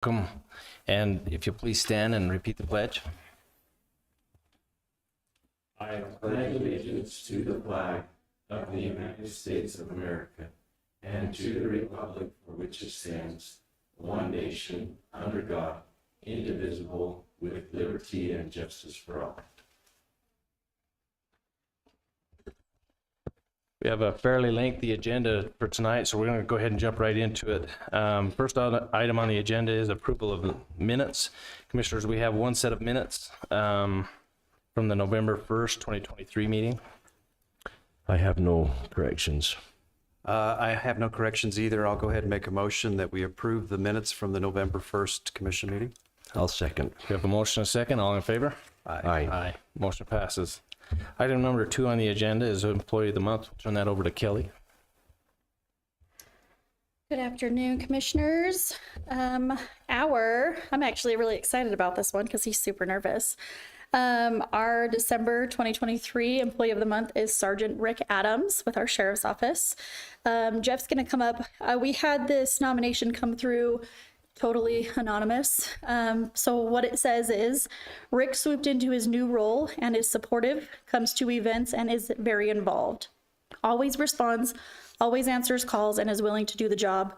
welcome. And if you please stand and repeat the pledge. I pledge allegiance to the flag of the United States of America and to the republic for which it stands, one nation, under God, indivisible, with liberty and justice for all. We have a fairly lengthy agenda for tonight, so we're going to go ahead and jump right into it. First item on the agenda is approval of minutes. Commissioners, we have one set of minutes from the November 1st, 2023 meeting. I have no corrections. I have no corrections either. I'll go ahead and make a motion that we approve the minutes from the November 1st commission meeting. I'll second. We have a motion and a second. All in favor? Aye. Aye. Motion passes. Item number 2 on the agenda is Employee of the Month. We'll turn that over to Kelly. Good afternoon, commissioners. I'm actually really excited about this one because he's super nervous. Our December 2023 Employee of the Month is Sergeant Rick Adams with our Sheriff's Office. Jeff's going to come up. We had this nomination come through totally anonymous. So what it says is, Rick swooped into his new role and is supportive, comes to events, and is very involved. Always responds, always answers calls, and is willing to do the job,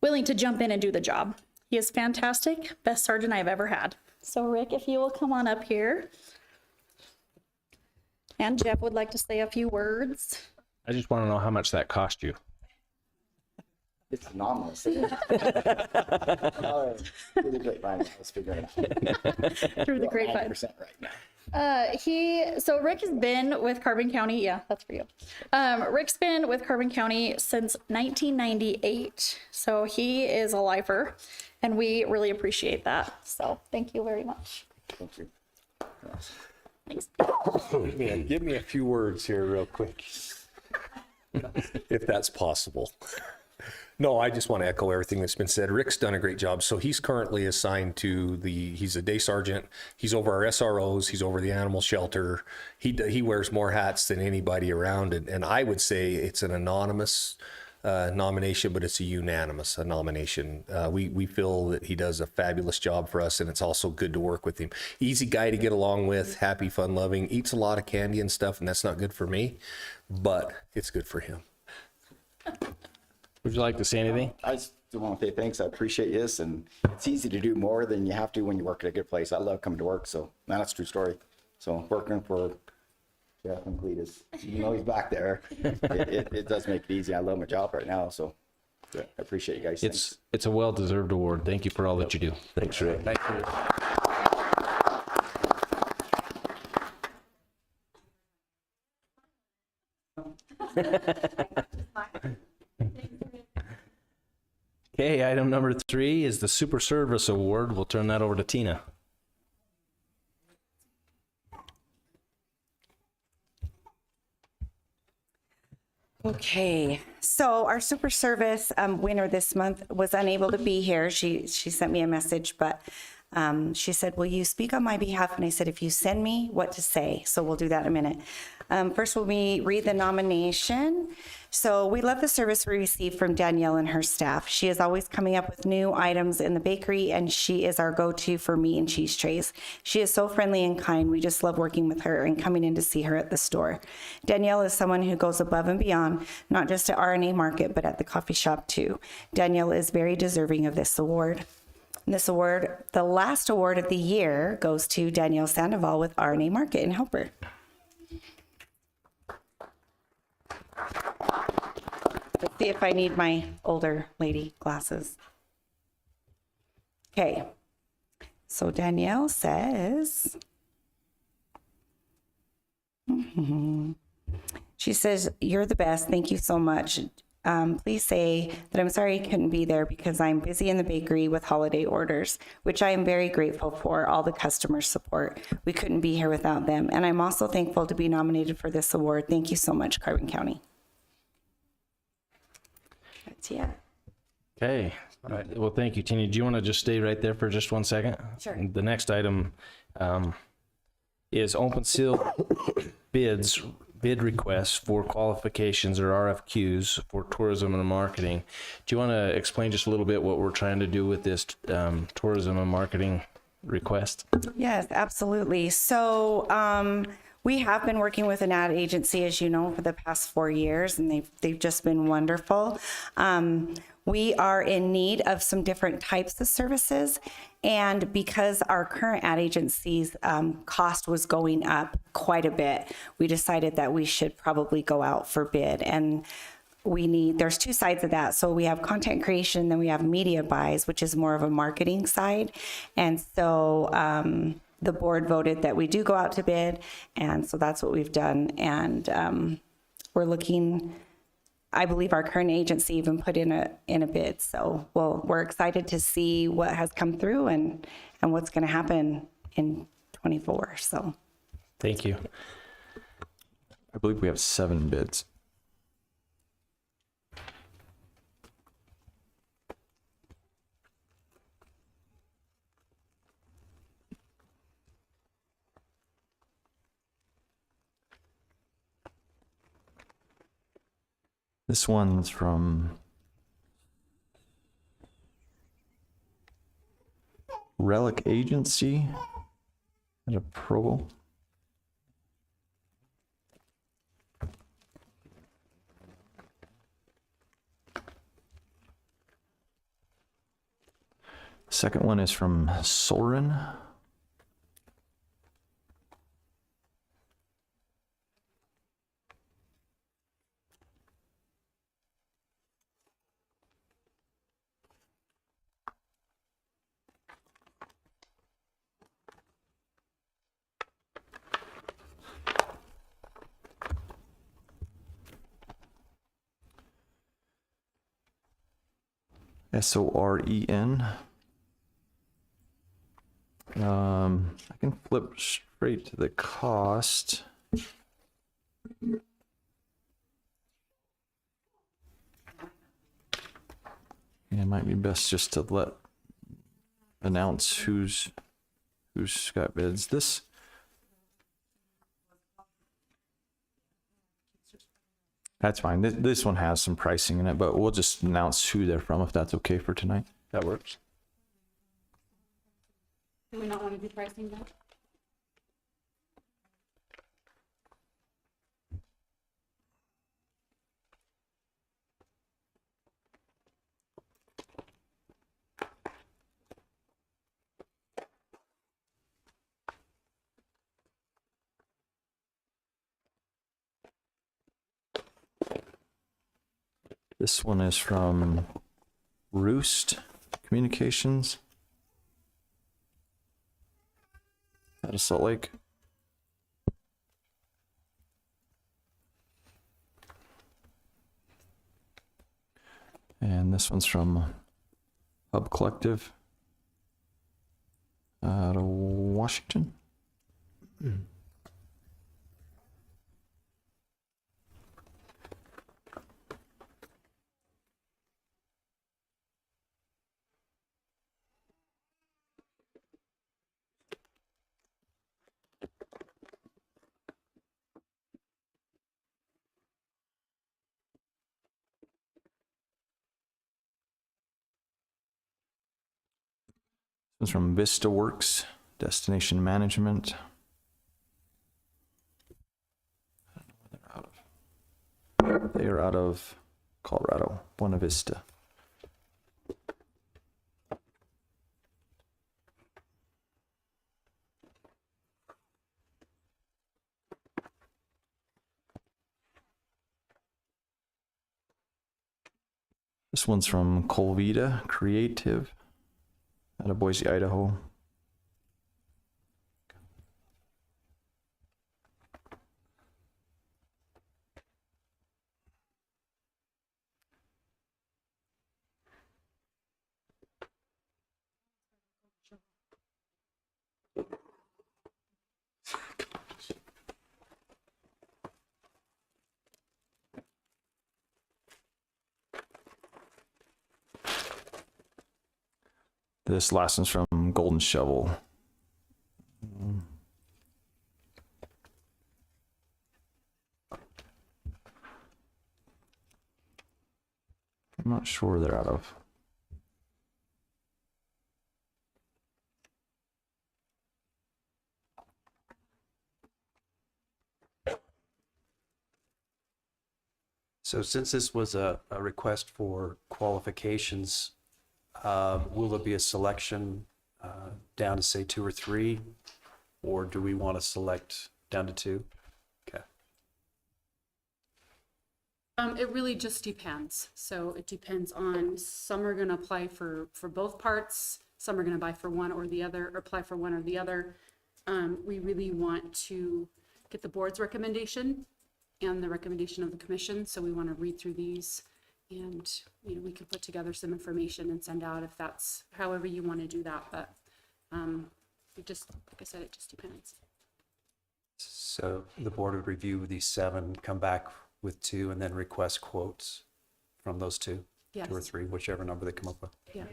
willing to jump in and do the job. He is fantastic, best sergeant I've ever had. So Rick, if you will come on up here. And Jeff would like to say a few words. I just want to know how much that cost you. It's anomalous, isn't it? All right. Through the grapevine, let's figure it out. Through the grapevine. 90% right now. So Rick has been with Carbon County. Yeah, that's for you. Rick's been with Carbon County since 1998. So he is a lifer and we really appreciate that. So thank you very much. Thank you. Thanks. Give me a few words here real quick, if that's possible. No, I just want to echo everything that's been said. Rick's done a great job. So he's currently assigned to he's a day sergeant. He's over our SROs. He's over the animal shelter. He wears more hats than anybody around. And I would say it's an anonymous nomination, but it's a unanimous nomination. We feel that he does a fabulous job for us, and it's also good to work with him. Easy guy to get along with, happy, fun loving, eats a lot of candy and stuff, and that's not good for me, but it's good for him. Would you like to say anything? I just want to say thanks. I appreciate this, and it's easy to do more than you have to when you work at a good place. I love coming to work, so that's a true story. So working for Jeff and Cletus, you know he's back there. It does make it easy. I love my job right now, so yeah, I appreciate you guys. It's a well-deserved award. Thank you for all that you do. Thanks, Rick. Thank you. Okay, item number 3 is the Super Service Award. We'll turn that over to Tina. Okay, so our super service winner this month was unable to be here. She sent me a message, but she said, will you speak on my behalf? And I said, if you send me what to say. So we'll do that in a minute. First, will we read the nomination? So we love the service we receive from Danielle and her staff. She is always coming up with new items in the bakery, and she is our go-to for meat and cheese trays. She is so friendly and kind. We just love working with her and coming in to see her at the store. Danielle is someone who goes above and beyond, not just at RNA Market, but at the coffee shop too. Danielle is very deserving of this award. And this award, the last award of the year, goes to Danielle Sandoval with RNA Market in Helper. Let's see if I need my older lady glasses. Okay, so Danielle says, she says, you're the best. Thank you so much. Please say that I'm sorry I couldn't be there because I'm busy in the bakery with holiday orders, which I am very grateful for all the customer support. We couldn't be here without them. And I'm also thankful to be nominated for this award. Thank you so much, Carbon County. That's it. Okay. All right. Well, thank you, Tina. Do you want to just stay right there for just 1 second? Sure. The next item is open seal bids bid requests for qualifications or RFQs for tourism and marketing. Do you want to explain just a little bit what we're trying to do with this tourism and marketing request? Yes, absolutely. So we have been working with an ad agency, as you know, for the past 4 years, and they've just been wonderful. We are in need of some different types of services, and because our current ad agency's cost was going up quite a bit, we decided that we should probably go out for bid. And there's two sides of that. So we have content creation, then we have media buys, which is more of a marketing side. And so the board voted that we do go out to bid, and so that's what we've done. And we're looking, I believe our current agency even put in a bid. So we're excited to see what has come through and what's going to happen in 24. So Thank you. I believe we have 7 bids. This one's from Relic Agency at a Provo. Second one is from Soren. Soren. I can flip straight to the cost. Yeah, it might be best just to announce who's got bids. That's fine. This one has some pricing in it, but we'll just announce who they're from if that's okay for tonight. That works. Do we not want to do pricing now? This one is from Roost Communications out of Salt Lake. And this one's from Hub Collective out of Washington. This is from VistaWorks, Destination Management. I don't know where they're out of. They are out of Colorado, Buena Vista. This one's from Colvita Creative out of Boise, Idaho. This last one's from Golden Shovel. I'm not sure where they're out of. So since this was a request for qualifications, will there be a selection down to say 2 or 3? Or do we want to select down to 2? Okay. It really just depends. So it depends on, some are gonna apply for both parts, some are gonna apply for one or the other, or apply for one or the other. We really want to get the board's recommendation and the recommendation of the commission, so we want to read through these, and, you know, we could put together some information and send out if that's however you want to do that, but it just, like I said, it just depends. So the board would review these 7, come back with 2, and then request quotes from those 2, Yes. 2 or 3, whichever number they come up with. Yeah.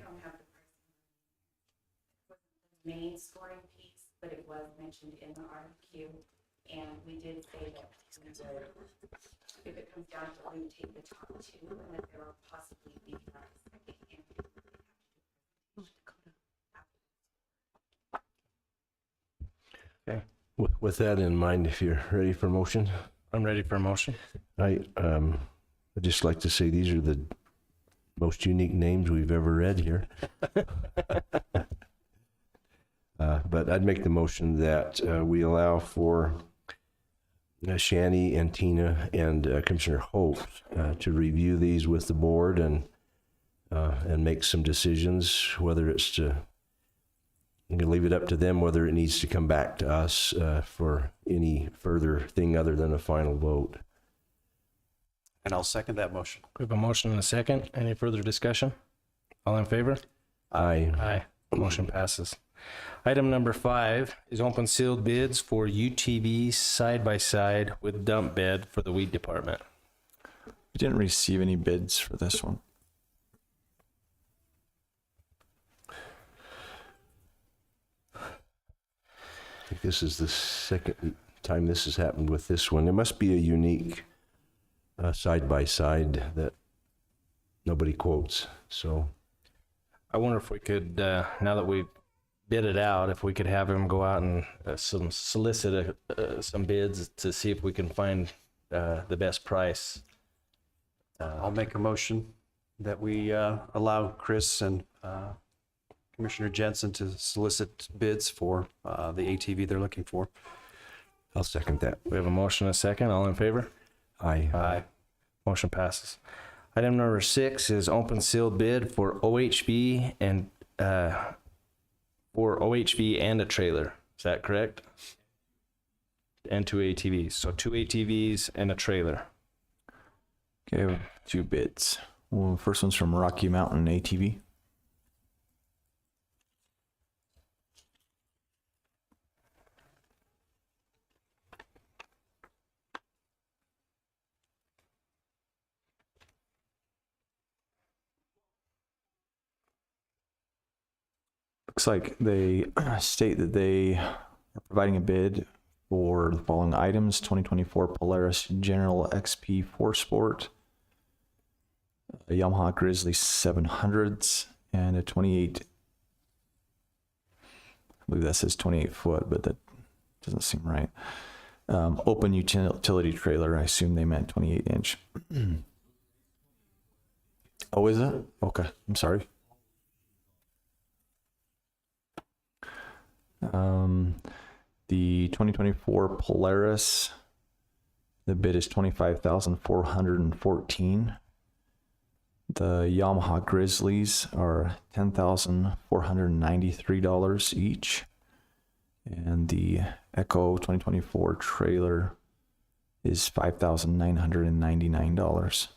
Main scoring piece, but it was mentioned in the RFQ, and we did say that we would, if it comes down to it, we would take the top 2, and that there will possibly be a second Okay, With that in mind, if you're ready for motion, I'm ready for a motion. I'd just like to say these are the most unique names we've ever read here. But I'd make the motion that we allow for Shani and Tina and Commissioner Hope to review these with the board and make some decisions, whether it's to, you can leave it up to them whether it needs to come back to us for any further thing other than a final vote. And I'll second that motion. We have a motion and a second. Any further discussion? All in favor? Aye. Aye. Motion passes. Item number 5 is open sealed bids for UTV side by side with dump bed for the weed department. We didn't receive any bids for this one. I think this is the second time this has happened with this one. It must be a unique side by side that nobody quotes. So I wonder if we could, now that we bid it out, if we could have him go out and solicit some bids to see if we can find the best price. I'll make a motion that we allow Chris and Commissioner Jensen to solicit bids for the ATV they're looking for. I'll second that. We have a motion and a second. All in favor? Aye. Aye. Motion passes. Item number 6 is open sealed bid for OHV and a trailer. Is that correct? And 2 ATVs. So 2 ATVs and a trailer. Okay, we have 2 bids. Well, first one's from Rocky Mountain ATV. Looks like they state that they are providing a bid for the following items: 2024 Polaris General XP 4-Sport, a Yamaha Grizzly 700s, and a 28, I believe that says 28 foot, but that doesn't seem right. Open utility trailer, I assume they meant 28 inch. Oh, is it? Okay, I'm sorry. The 2024 Polaris, the bid is $25,414. The Yamaha Grizzlies are $10,493 each. And the Echo 2024 trailer is $5,999.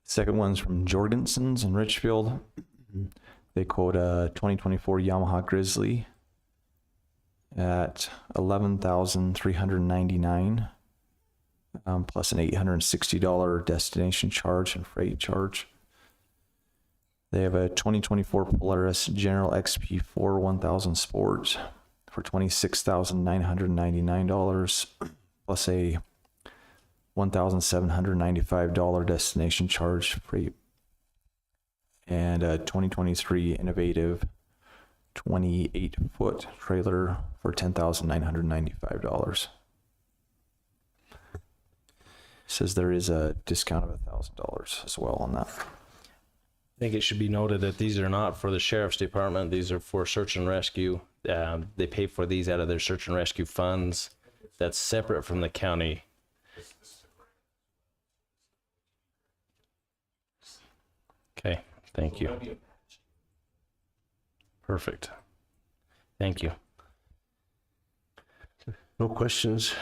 Second one's from Jorgensen's in Richfield. They quote a 2024 Yamaha Grizzly at $11,399. plus an $860 destination charge and freight charge. They have a 2024 Polaris General XP4 1000 Sport for $26,999 plus a $1,795 destination charge freight, and a 2023 Innovative 28-foot trailer for $10,995. Says there is a discount of $1,000 as well on that. I think it should be noted that these are not for the sheriff's department. These are for search and rescue. They pay for these out of their search and rescue funds. That's separate from the county. Okay, thank you. Perfect. Thank you. No questions?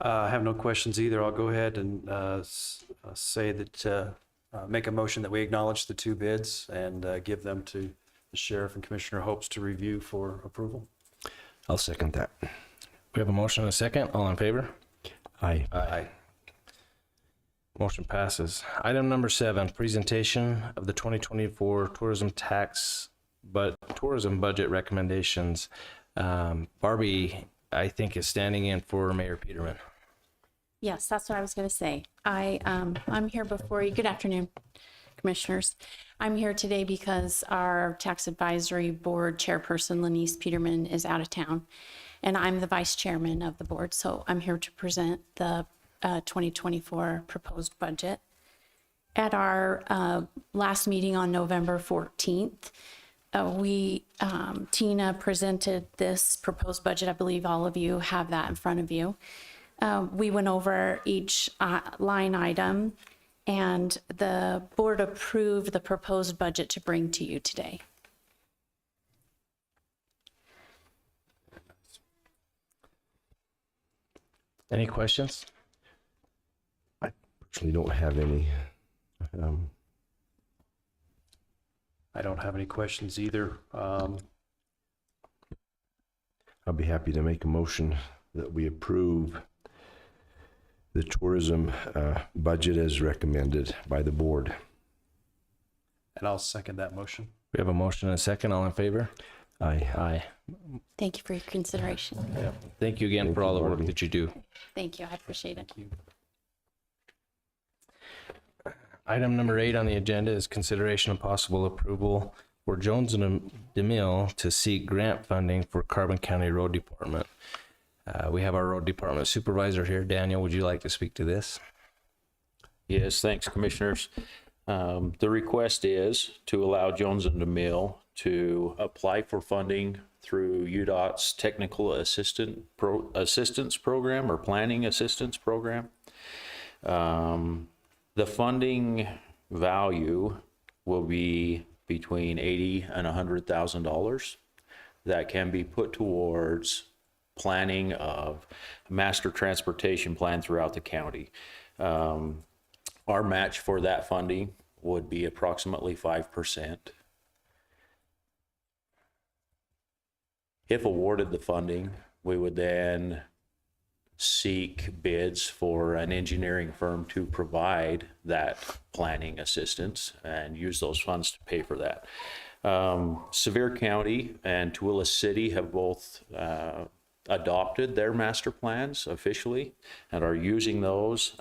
I have no questions either. I'll go ahead and say that, make a motion that we acknowledge the two bids and give them to the sheriff and Commissioner Hopes to review for approval. I'll second that. We have a motion and a second. All in favor? Aye. Aye. Motion passes. Item number 7, presentation of the 2024 tourism budget recommendations. Barbie, I think, is standing in for Mayor Peterman. Yes, that's what I was going to say. I'm here before you. Good afternoon, Commissioners. I'm here today because our Tax Advisory Board Chairperson, Lenise Peterman, is out of town, and I'm the Vice Chairman of the board, so I'm here to present the 2024 proposed budget. At our last meeting on November 14th, Tina presented this proposed budget. I believe all of you have that in front of you. We went over each line item, and the board approved the proposed budget to bring to you today. Any questions? Actually, don't have any. I don't have any questions either. I'll be happy to make a motion that we approve the tourism budget as recommended by the board. And I'll second that motion. We have a motion and a second. All in favor? Aye. Aye. Thank you for your consideration. Thank you again Thank for you, all the work Barbie. that you do. Thank you. I appreciate it. Item number 8 on the agenda is consideration of possible approval for Jones and DeMille to seek grant funding for Carbon County Road Department. We have our road department supervisor here. Daniel, would you like to speak to this? Yes, thanks, Commissioners. The request is to allow Jones and DeMille to apply for funding through UDOT's Technical Assistance Program or Planning Assistance Program. The funding value will be between $80,000 and $100,000 that can be put towards planning of master transportation plan throughout the county. Our match for that funding would be approximately 5%. If awarded the funding, we would then seek bids for an engineering firm to provide that planning assistance and use those funds to pay for that. Sevier County and Tooele City have both adopted their master plans officially and are using those.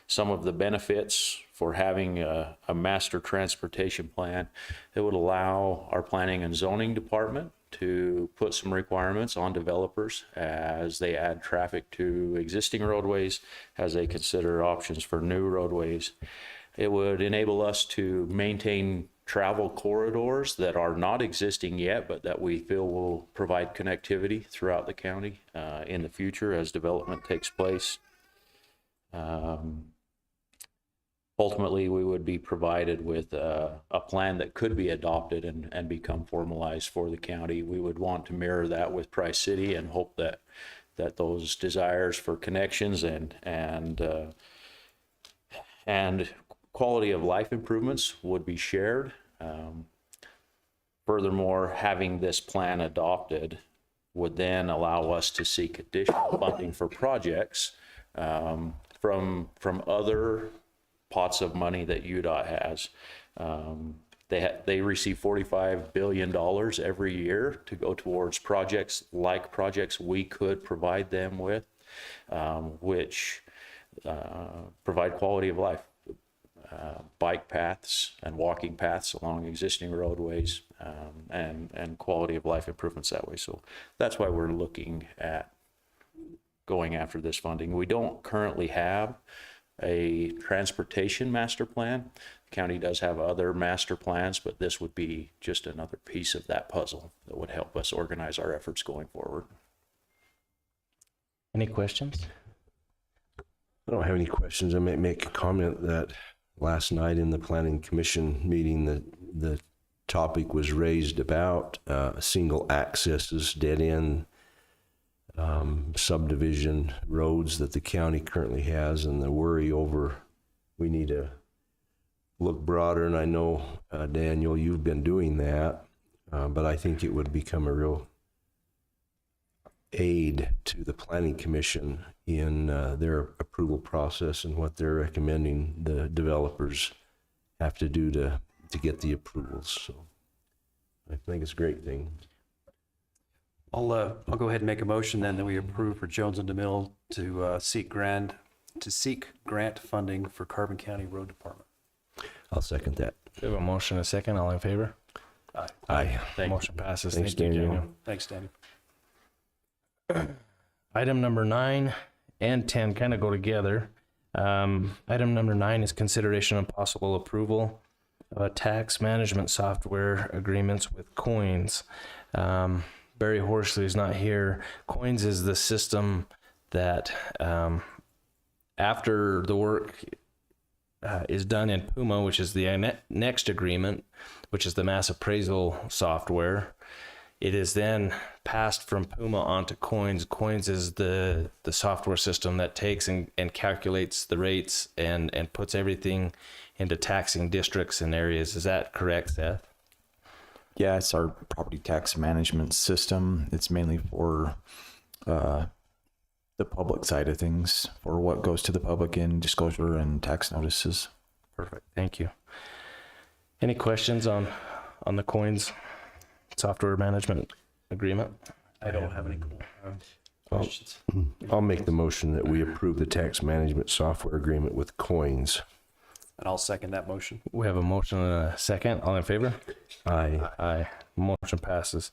Some of the benefits for having a master transportation plan, it would allow our planning and zoning department to put some requirements on developers as they add traffic to existing roadways, as they consider options for new roadways. It would enable us to maintain travel corridors that are not existing yet, but that we feel will provide connectivity throughout the county in the future as development takes place. Ultimately, we would be provided with a plan that could be adopted and become formalized for the county. We would want to mirror that with Price City and hope that those desires for connections and quality of life improvements would be shared. Furthermore, having this plan adopted would then allow us to seek additional funding for projects from other pots of money that UDOT has. They receive $45 billion every year to go towards projects we could provide them with, which provide quality of life, bike paths and walking paths along existing roadways, and quality of life improvements that way. So that's why we're looking at going after this funding. We don't currently have a transportation master plan. The county does have other master plans, but this would be just another piece of that puzzle that would help us organize our efforts going forward. Any questions? I don't have any questions. I may make a comment that last night in the planning commission meeting, the topic was raised about single accesses, dead end subdivision roads that the county currently has, and the worry over we need to look broader. And I know, Daniel, you've been doing that, but I think it would become a real aid to the planning commission in their approval process and what they're recommending the developers have to do to get the approvals. So I think it's a great thing. I'll go ahead and make a motion then that we approve for Jones and DeMille to seek grant funding for Carbon County Road Department. I'll second that. We have a motion and a second. All in favor? Aye. Motion passes. Thanks, Thank you, Daniel. Thanks, Danny. Item number 9 and 10 kind of go together. Item number 9 is consideration and possible approval of tax management software agreements with Coins. Barry Horsley is not here. Coins is the system that after the work is done in PUMA, which is the next agreement, which is the mass appraisal software, it is then passed from PUMA onto Coins. Coins is the software system that takes and calculates the rates and puts everything into taxing districts and areas. Is that correct, Seth? Yeah, it's our property tax management system. It's mainly for the public side of things, for what goes to the public in disclosure and tax notices. Perfect. Thank you. Any questions on the Coins software management agreement? I don't have any questions. I'll make the motion that we approve the tax management software agreement with Coins. And I'll second that motion. We have a motion and a second. All in favor? Aye. Aye. Motion passes.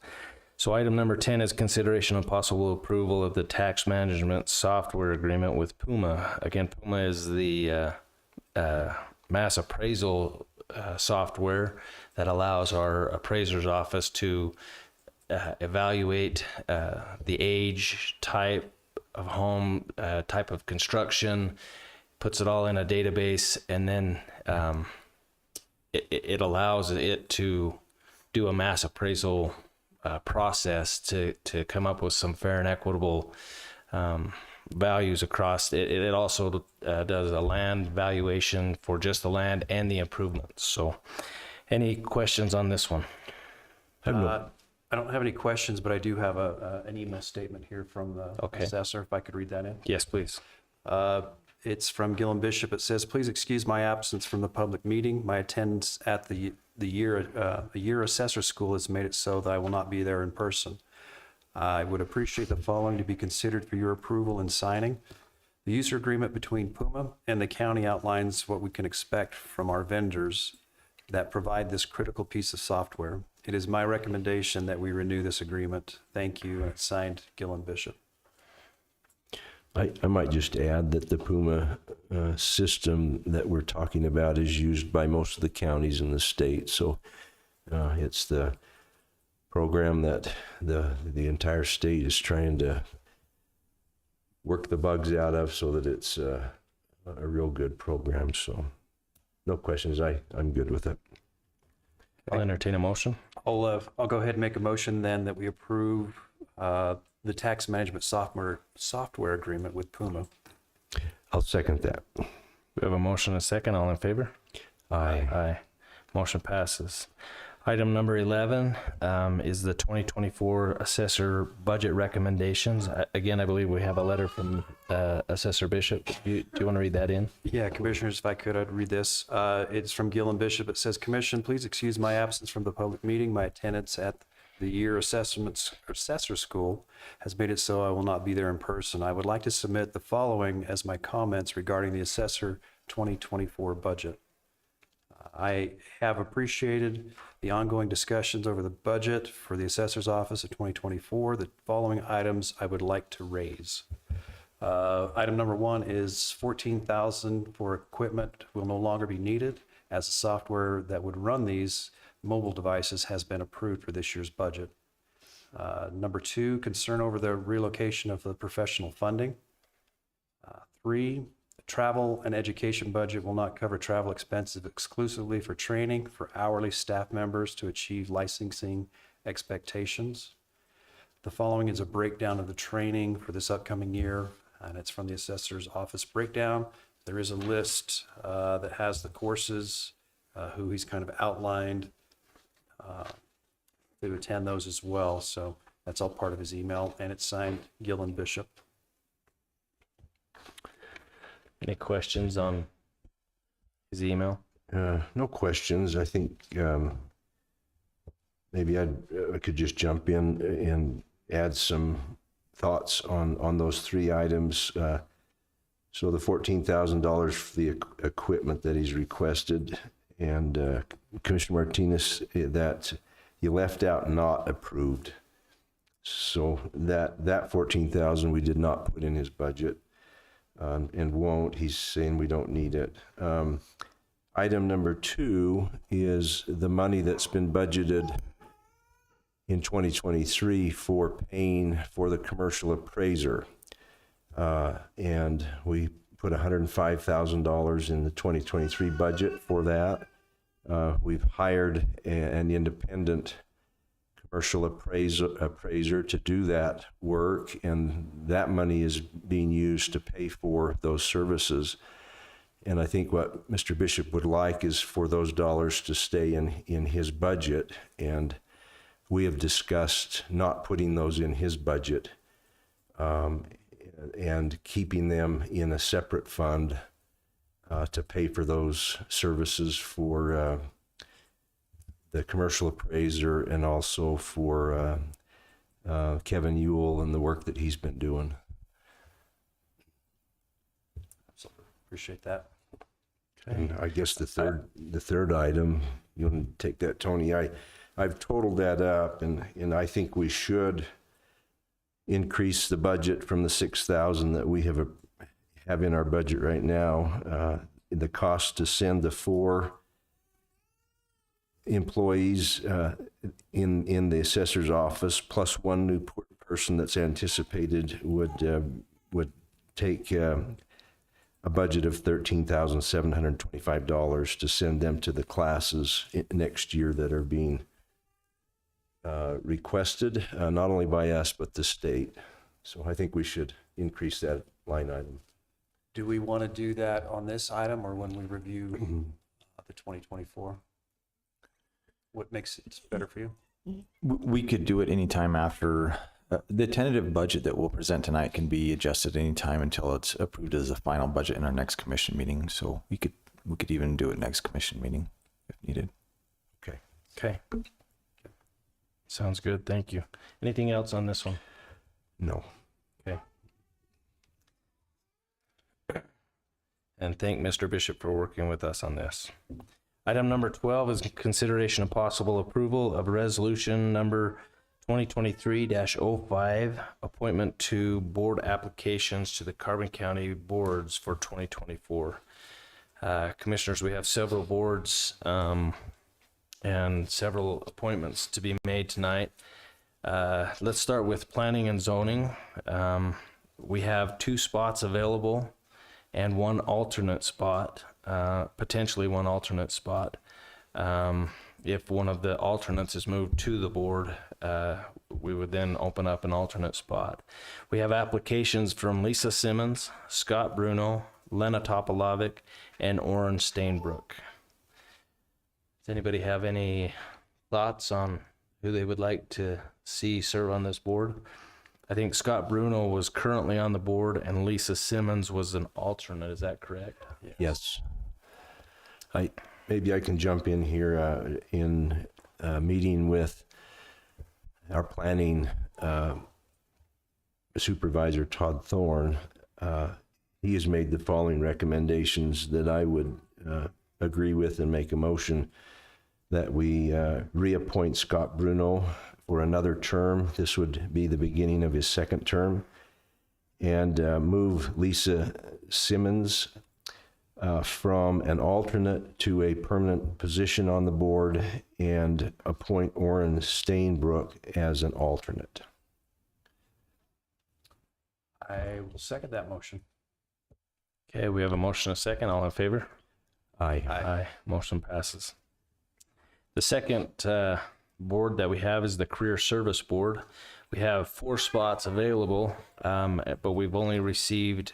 So item number 10 is consideration of possible approval of the tax management software agreement with PUMA. Again, PUMA is the mass appraisal software that allows our appraiser's office to evaluate the age, type of home, type of construction, puts it all in a database, and then it allows it to do a mass appraisal process to come up with some fair and equitable values across it. It also does a land valuation for just the land and the improvements. So any questions on this one? I don't have any questions, but I do have an email statement here from the assessor, if I could read that in. Yes, please. It's from Gillan Bishop. It says, "Please excuse my absence from the public meeting. My attendance at the year assessor school has made it so that I will not be there in person. I would appreciate the following to be considered for your approval and signing. The user agreement between PUMA and the county outlines what we can expect from our vendors that provide this critical piece of software. It is my recommendation that we renew this agreement. Thank you." And it's signed Gillan Bishop. I might just add that the PUMA system that we're talking about is used by most of the counties in the state. So it's the program that the entire state is trying to work the bugs out of so that it's a real good program. So no questions. I'm good with it. I'll entertain a motion. I'll go ahead and make a motion then that we approve the tax management software agreement with PUMA. I'll second that. We have a motion and a second. All in favor? Aye. Aye. Motion passes. Item number 11 is the 2024 Assessor budget recommendations. Again, I believe we have a letter from Assessor Bishop. Do you want to read that in? Yeah, Commissioners, if I could, I'd read this. It's from Gillan Bishop. It says, Commission, please excuse my absence from the public meeting. My attendance at the year assessor school has made it so I will not be there in person. I would like to submit the following as my comments regarding the Assessor 2024 budget. I have appreciated the ongoing discussions over the budget for the Assessor's Office of 2024. The following items I would like to raise. Item number 1 is $14,000 for equipment will no longer be needed, as the software that would run these mobile devices has been approved for this year's budget. Number 2, concern over the relocation of the professional funding. 3, travel and education budget will not cover travel expenses exclusively for training for hourly staff members to achieve licensing expectations. The following is a breakdown of the training for this upcoming year, and it's from the Assessor's Office breakdown. There is a list that has the courses, who he's kind of outlined to attend those as well. So that's all part of his email, and it's signed Gillan Bishop. Any questions on his email? No questions. I think maybe I could just jump in and add some thoughts on those 3 items. So the $14,000 for the equipment that he's requested, and Commissioner Martinez, that you left out not approved. So that $14,000 we did not put in his budget. And won't. He's saying we don't need it. Item number 2 is the money that's been budgeted in 2023 for Payne for the commercial appraiser. And we put $105,000 in the 2023 budget for that. We've hired an independent commercial appraiser to do that work, and that money is being used to pay for those services. And I think what Mr. Bishop would like is for those dollars to stay in his budget, and we have discussed not putting those in his budget and keeping them in a separate fund to pay for those services for the commercial appraiser, and also for Kevin Ewell and the work that he's been doing. Appreciate that. And I guess the third item, you want to take that, Tony? I've totaled that up, and I think we should increase the budget from the $6,000 that we have in our budget right now. The cost to send the 4 employees in the assessor's office plus 1 new person that's anticipated would take a budget of $13,725 to send them to the classes next year that are being requested, not only by us but the state. So I think we should increase that line item. Do we want to do that on this item or when we review the 2024? What makes it better for you? We could do it anytime after. The tentative budget that we'll present tonight can be adjusted anytime until it's approved as a final budget in our next commission meeting. So we could even do it next commission meeting if needed. Okay. Sounds good. Thank you. Anything else on this one? No. Okay. And thank Mr. Bishop for working with us on this. Item number 12 is consideration of possible approval of resolution number 2023-05, appointment to board applications to the Carbon County boards for 2024. Commissioners, we have several boards and several appointments to be made tonight. Let's start with planning and zoning. We have 2 spots available and 1 alternate spot, potentially 1 alternate spot. If one of the alternates is moved to the board, we would then open up an alternate spot. We have applications from Lisa Simmons, Scott Bruno, Lena Topolovic, and Oren Stainbrook. Does anybody have any thoughts on who they would like to see serve on this board? I think Scott Bruno was currently on the board and Lisa Simmons was an alternate. Is that correct? Yes. Maybe I can jump in here in meeting with our planning supervisor, Todd Thorne. He has made the following recommendations that I would agree with and make a motion that we reappoint Scott Bruno for another term. This would be the beginning of his second term. And move Lisa Simmons from an alternate to a permanent position on the board and appoint Orrin Stainbrook as an alternate. I will second that motion. Okay, we have a motion and a second. All in favor? Aye. Aye. Motion passes. The second board that we have is the Career Service Board. We have 4 spots available, but we've only received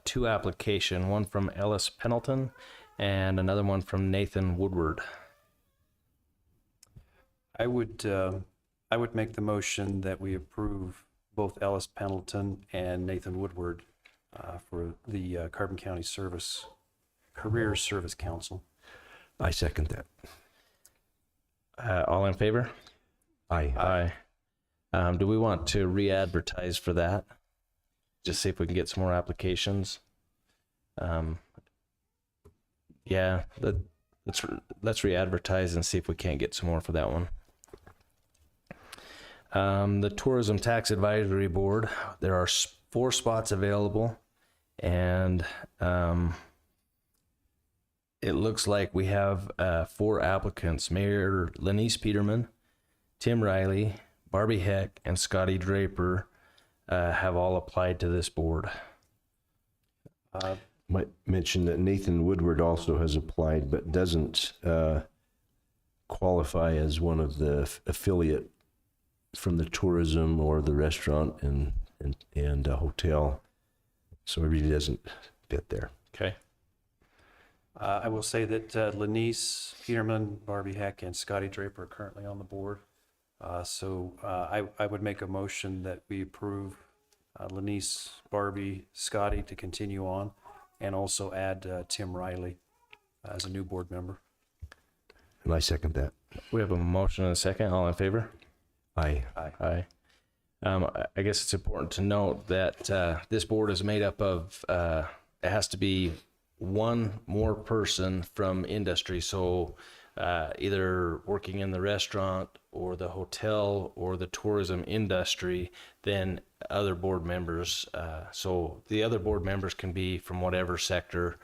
2 applications, one from Ellis Pendleton and another one from Nathan Woodward. I would make the motion that we approve both Ellis Pendleton and Nathan Woodward for the Carbon County Career Service Council. I second that. All in favor? Aye. Aye. Do we want to re-advertise for that? Just see if we can get some more applications. Yeah, let's re-advertise and see if we can't get some more for that one. The Tourism Tax Advisory Board, there are 4 spots available, and it looks like we have 4 applicants. Mayor Lenise Peterman, Tim Riley, Barbie Heck, and Scotty Draper have all applied to this board. Might mention that Nathan Woodward also has applied, but doesn't qualify as one of the affiliate from the tourism or the restaurant and hotel. So it really doesn't fit there. Okay. I will say that Lenise Peterman, Barbie Heck, and Scotty Draper are currently on the board. So I would make a motion that we approve Lenise, Barbie, Scotty to continue on, and also add Tim Riley as a new board member. And I second that. We have a motion and a second. All in favor? Aye. Aye. I guess it's important to note that this board is made up of, it has to be one more person from industry. So either working in the restaurant or the hotel or the tourism industry than other board members. So the other board members can be from whatever sector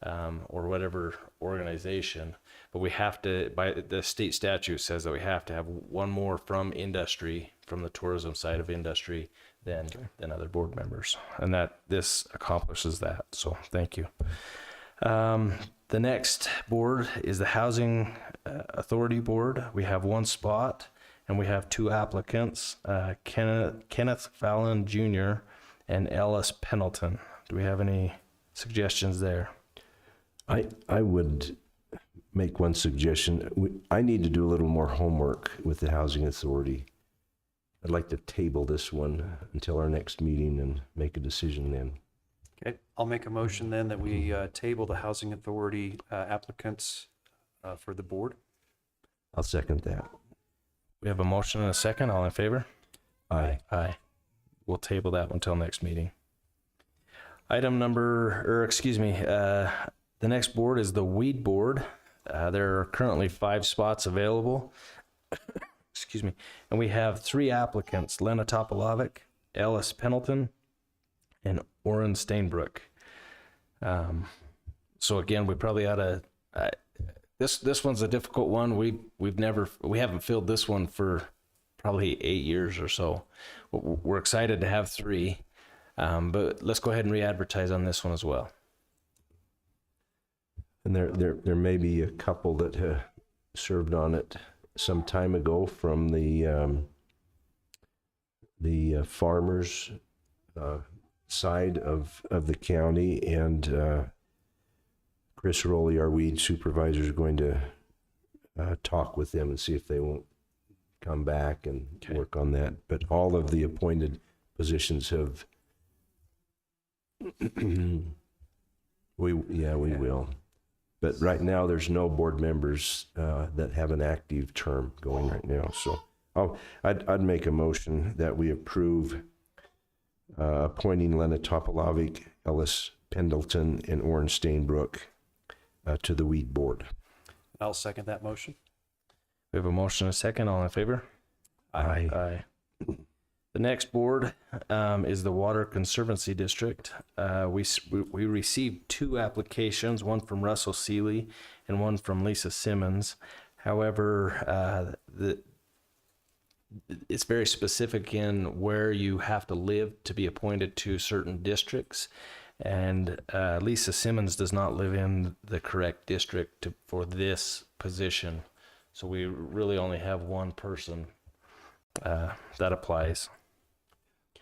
or whatever organization, but we have to, by the state statute says that we have to have one more from industry, from the tourism side of industry than other board members. And that this accomplishes that. So thank you. The next board is the Housing Authority Board. We have 1 spot and we have 2 applicants, Kenneth Fallon Jr. and Ellis Pendleton. Do we have any suggestions there? I would make one suggestion. I need to do a little more homework with the Housing Authority. I'd like to table this one until our next meeting and make a decision then. Okay, I'll make a motion then that we table the Housing Authority applicants for the board. I'll second that. We have a motion and a second. All in favor? Aye. Aye. We'll table that one until next meeting. The next board is the Weed Board. There are currently 5 spots available. Excuse me. And we have 3 applicants, Lena Topolovic, Ellis Pendleton, and Orrin Stainbrook. So again, we probably ought to, this one's a difficult one. We haven't filled this one for probably 8 years or so. We're excited to have 3, but let's go ahead and re-advertise on this one as well. And there may be a couple that served on it some time ago from the farmers side of the county, and Chris Rowley, our weed supervisor, is going to talk with them and see if they won't come back and work on that. But all of the appointed positions have, we will. But right now, there's no board members that have an active term going right now. So I'd make a motion that we approve appointing Lena Topolovic, Ellis Pendleton, and Orrin Stainbrook to the weed board. I'll second that motion. We have a motion and a second. All in favor? Aye. Aye. The next board is the Water Conservancy District. We received 2 applications, one from Russell Seeley and one from Lisa Simmons. However, it's very specific in where you have to live to be appointed to certain districts. And Lisa Simmons does not live in the correct district for this position. So we really only have one person that applies.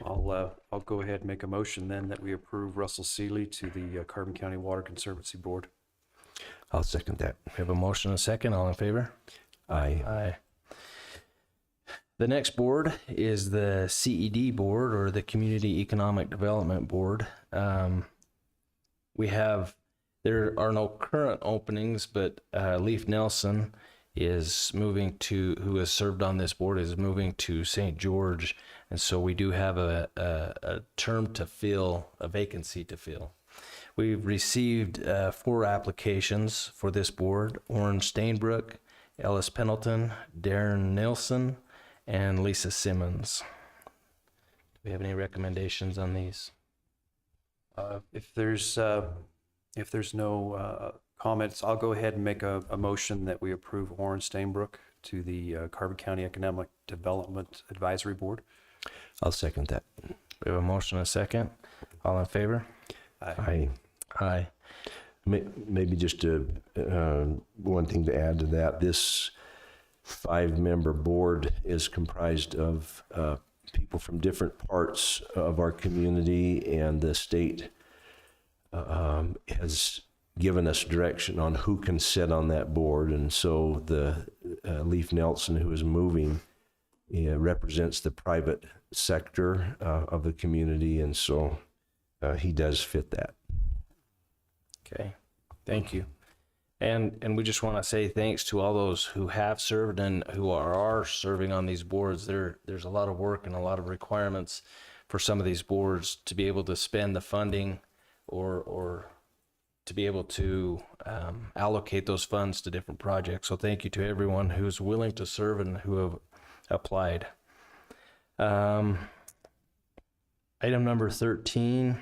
I'll go ahead and make a motion then that we approve Russell Seeley to the Carbon County Water Conservancy Board. I'll second that. We have a motion and a second. All in favor? Aye. Aye. The next board is the CED board, or the Community Economic Development Board. There are no current openings, but Leif Nelson who has served on this board, is moving to St. George. And so we do have a term to fill, a vacancy to fill. We've received 4 applications for this board: Orrin Stainbrook, Ellis Pendleton, Darren Nilsson, and Lisa Simmons. Do we have any recommendations on these? If there's no comments, I'll go ahead and make a motion that we approve Orrin Stainbrook to the Carbon County Economic Development Advisory Board. I'll second that. We have a motion and a second. All in favor? Aye. Aye. Maybe just one thing to add to that. This 5-member board is comprised of people from different parts of our community, and the state has given us direction on who can sit on that board. And so the Leif Nelson, who is moving, represents the private sector of the community, and so he does fit that. Okay, thank you. And we just want to say thanks to all those who have served and who are serving on these boards. There's a lot of work and a lot of requirements for some of these boards to be able to spend the funding or to be able to allocate those funds to different projects. So thank you to everyone who's willing to serve and who have applied. Item number 13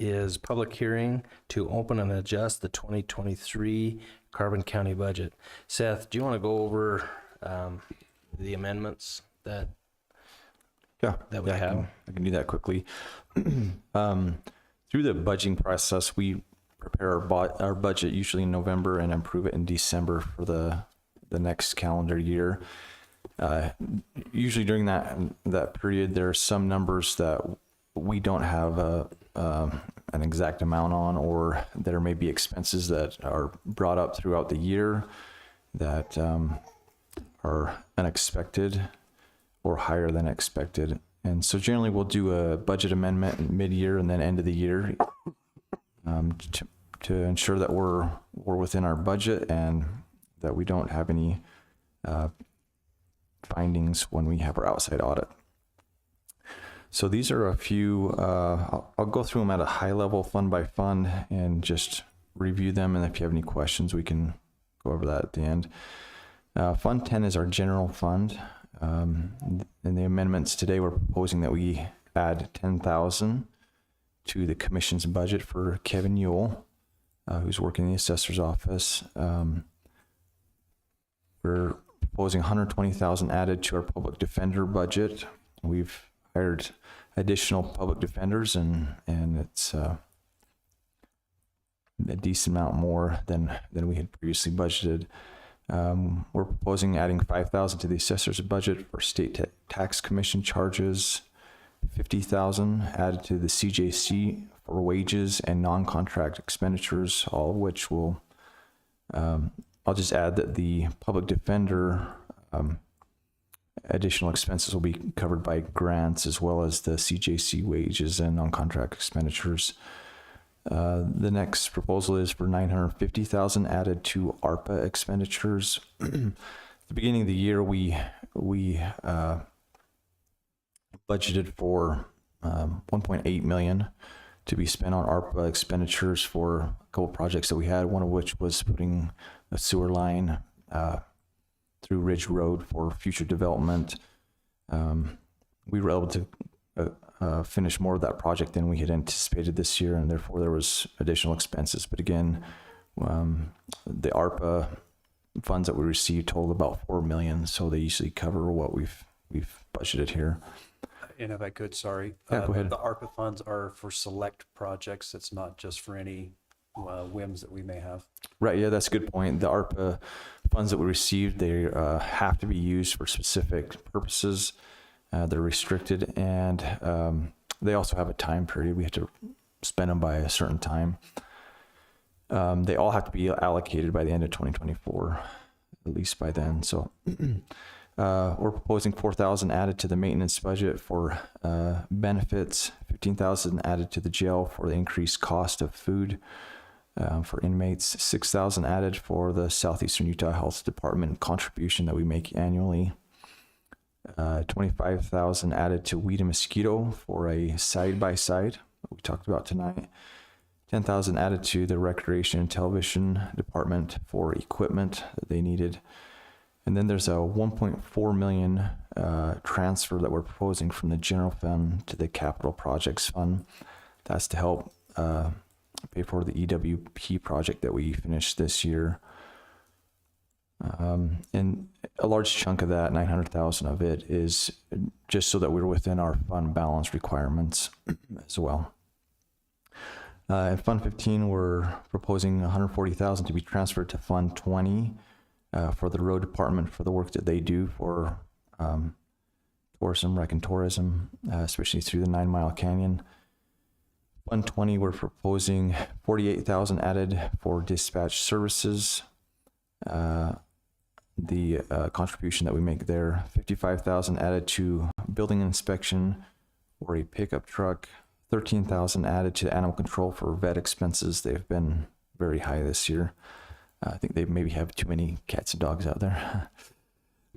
is public hearing to open and adjust the 2023 Carbon County budget. Seth, do you want to go over the amendments that we have? I can do that quickly. Through the budgeting process, we prepare our budget usually in November and approve it in December for the next calendar year. Usually during that period, there are some numbers that we don't have an exact amount on, or there may be expenses that are brought up throughout the year that are unexpected or higher than expected. And so generally we'll do a budget amendment mid-year and then end of the year to ensure that we're within our budget and that we don't have any findings when we have our outside audit. So these are a few, I'll go through them at a high level, fund by fund, and just review them. And if you have any questions, we can go over that at the end. Fund 10 is our general fund. In the amendments today, we're proposing that we add $10,000 to the commission's budget for Kevin Ewell, who's working in the assessor's office. We're proposing $120,000 added to our public defender budget. We've hired additional public defenders, and it's a decent amount more than we had previously budgeted. We're proposing adding $5,000 to the assessor's budget for state tax commission charges, $50,000 added to the CJC for wages and non-contract expenditures, all of which will I'll just add that the public defender additional expenses will be covered by grants as well as the CJC wages and non-contract expenditures. The next proposal is for $950,000 added to ARPA expenditures. At the beginning of the year, we budgeted for $1.8 million to be spent on ARPA expenditures for a couple projects that we had, one of which was putting a sewer line through Ridge Road for future development. We were able to finish more of that project than we had anticipated this year, and therefore there was additional expenses. But again, the ARPA funds that we received totaled about $4 million, so they usually cover what we've budgeted here. And if I could, sorry. Yeah, go ahead. The ARPA funds are for select projects. It's not just for any whims that we may have. Right, yeah, that's a good point. The ARPA funds that we received, they have to be used for specific purposes. They're restricted, and they also have a time period. We have to spend them by a certain time. They all have to be allocated by the end of 2024, at least by then. So we're proposing $4,000 added to the maintenance budget for benefits, $15,000 added to the jail for the increased cost of food for inmates, $6,000 added for the Southeastern Utah Health Department contribution that we make annually. $25,000 added to weed and mosquito for a side-by-side that we talked about tonight. $10,000 added to the recreation and television department for equipment that they needed. And then there's a $1.4 million transfer that we're proposing from the general fund to the capital projects fund. That's to help pay for the EWP project that we finished this year. And a large chunk of that, 900,000 of it, is just so that we're within our fund balance requirements as well. In Fund 15, we're proposing 140,000 to be transferred to Fund 20 for the road department for the work that they do for tourism, rec and tourism, especially through the 9 Mile Canyon. Fund 20, we're proposing 48,000 added for dispatch services. The contribution that we make there, 55,000 added to building inspection or a pickup truck, 13,000 added to animal control for vet expenses. They've been very high this year. I think they maybe have too many cats and dogs out there.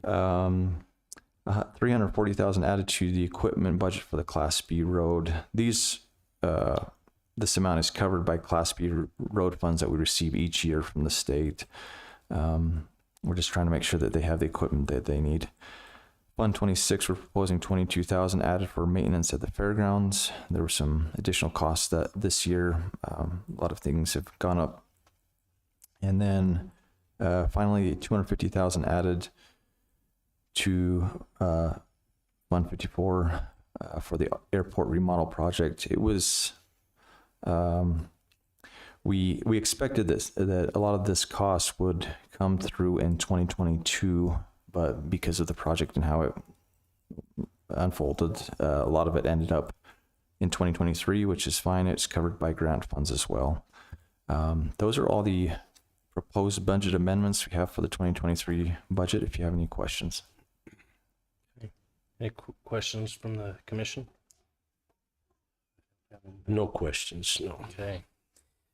340,000 added to the equipment budget for the Class B road. This amount is covered by Class B road funds that we receive each year from the state. We're just trying to make sure that they have the equipment that they need. Fund 26, we're proposing 22,000 added for maintenance at the fairgrounds. There were some additional costs that this year, a lot of things have gone up. And then finally, 250,000 added to Fund 54 for the airport remodel project. It was we expected that a lot of this cost would come through in 2022, but because of the project and how it unfolded, a lot of it ended up in 2023, which is fine. It's covered by grant funds as well. Those are all the proposed budget amendments we have for the 2023 budget. If you have any questions. Any questions from the commission? No questions, no. Okay.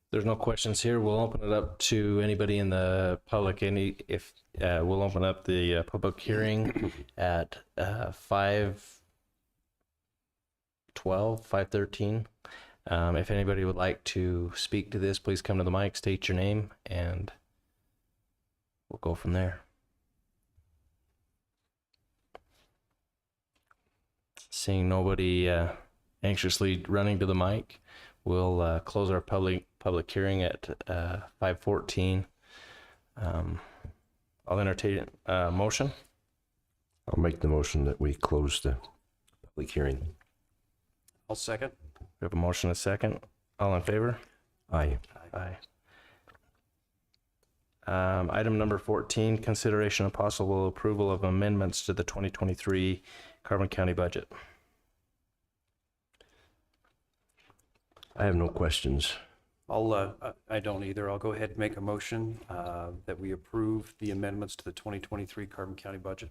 There's no questions here. We'll open it up to anybody in the public. We'll open up the public hearing at 5:13. If anybody would like to speak to this, please come to the mic, state your name, and we'll go from there. Seeing nobody anxiously running to the mic, we'll close our public hearing at 5:14. I'll entertain a motion. I'll make the motion that we close the public hearing. I'll second. We have a motion, a second. All in favor? Aye. Aye. Item number 14, consideration of possible approval of amendments to the 2023 Carbon County budget. I have no questions. I don't either. I'll go ahead and make a motion that we approve the amendments to the 2023 Carbon County budget.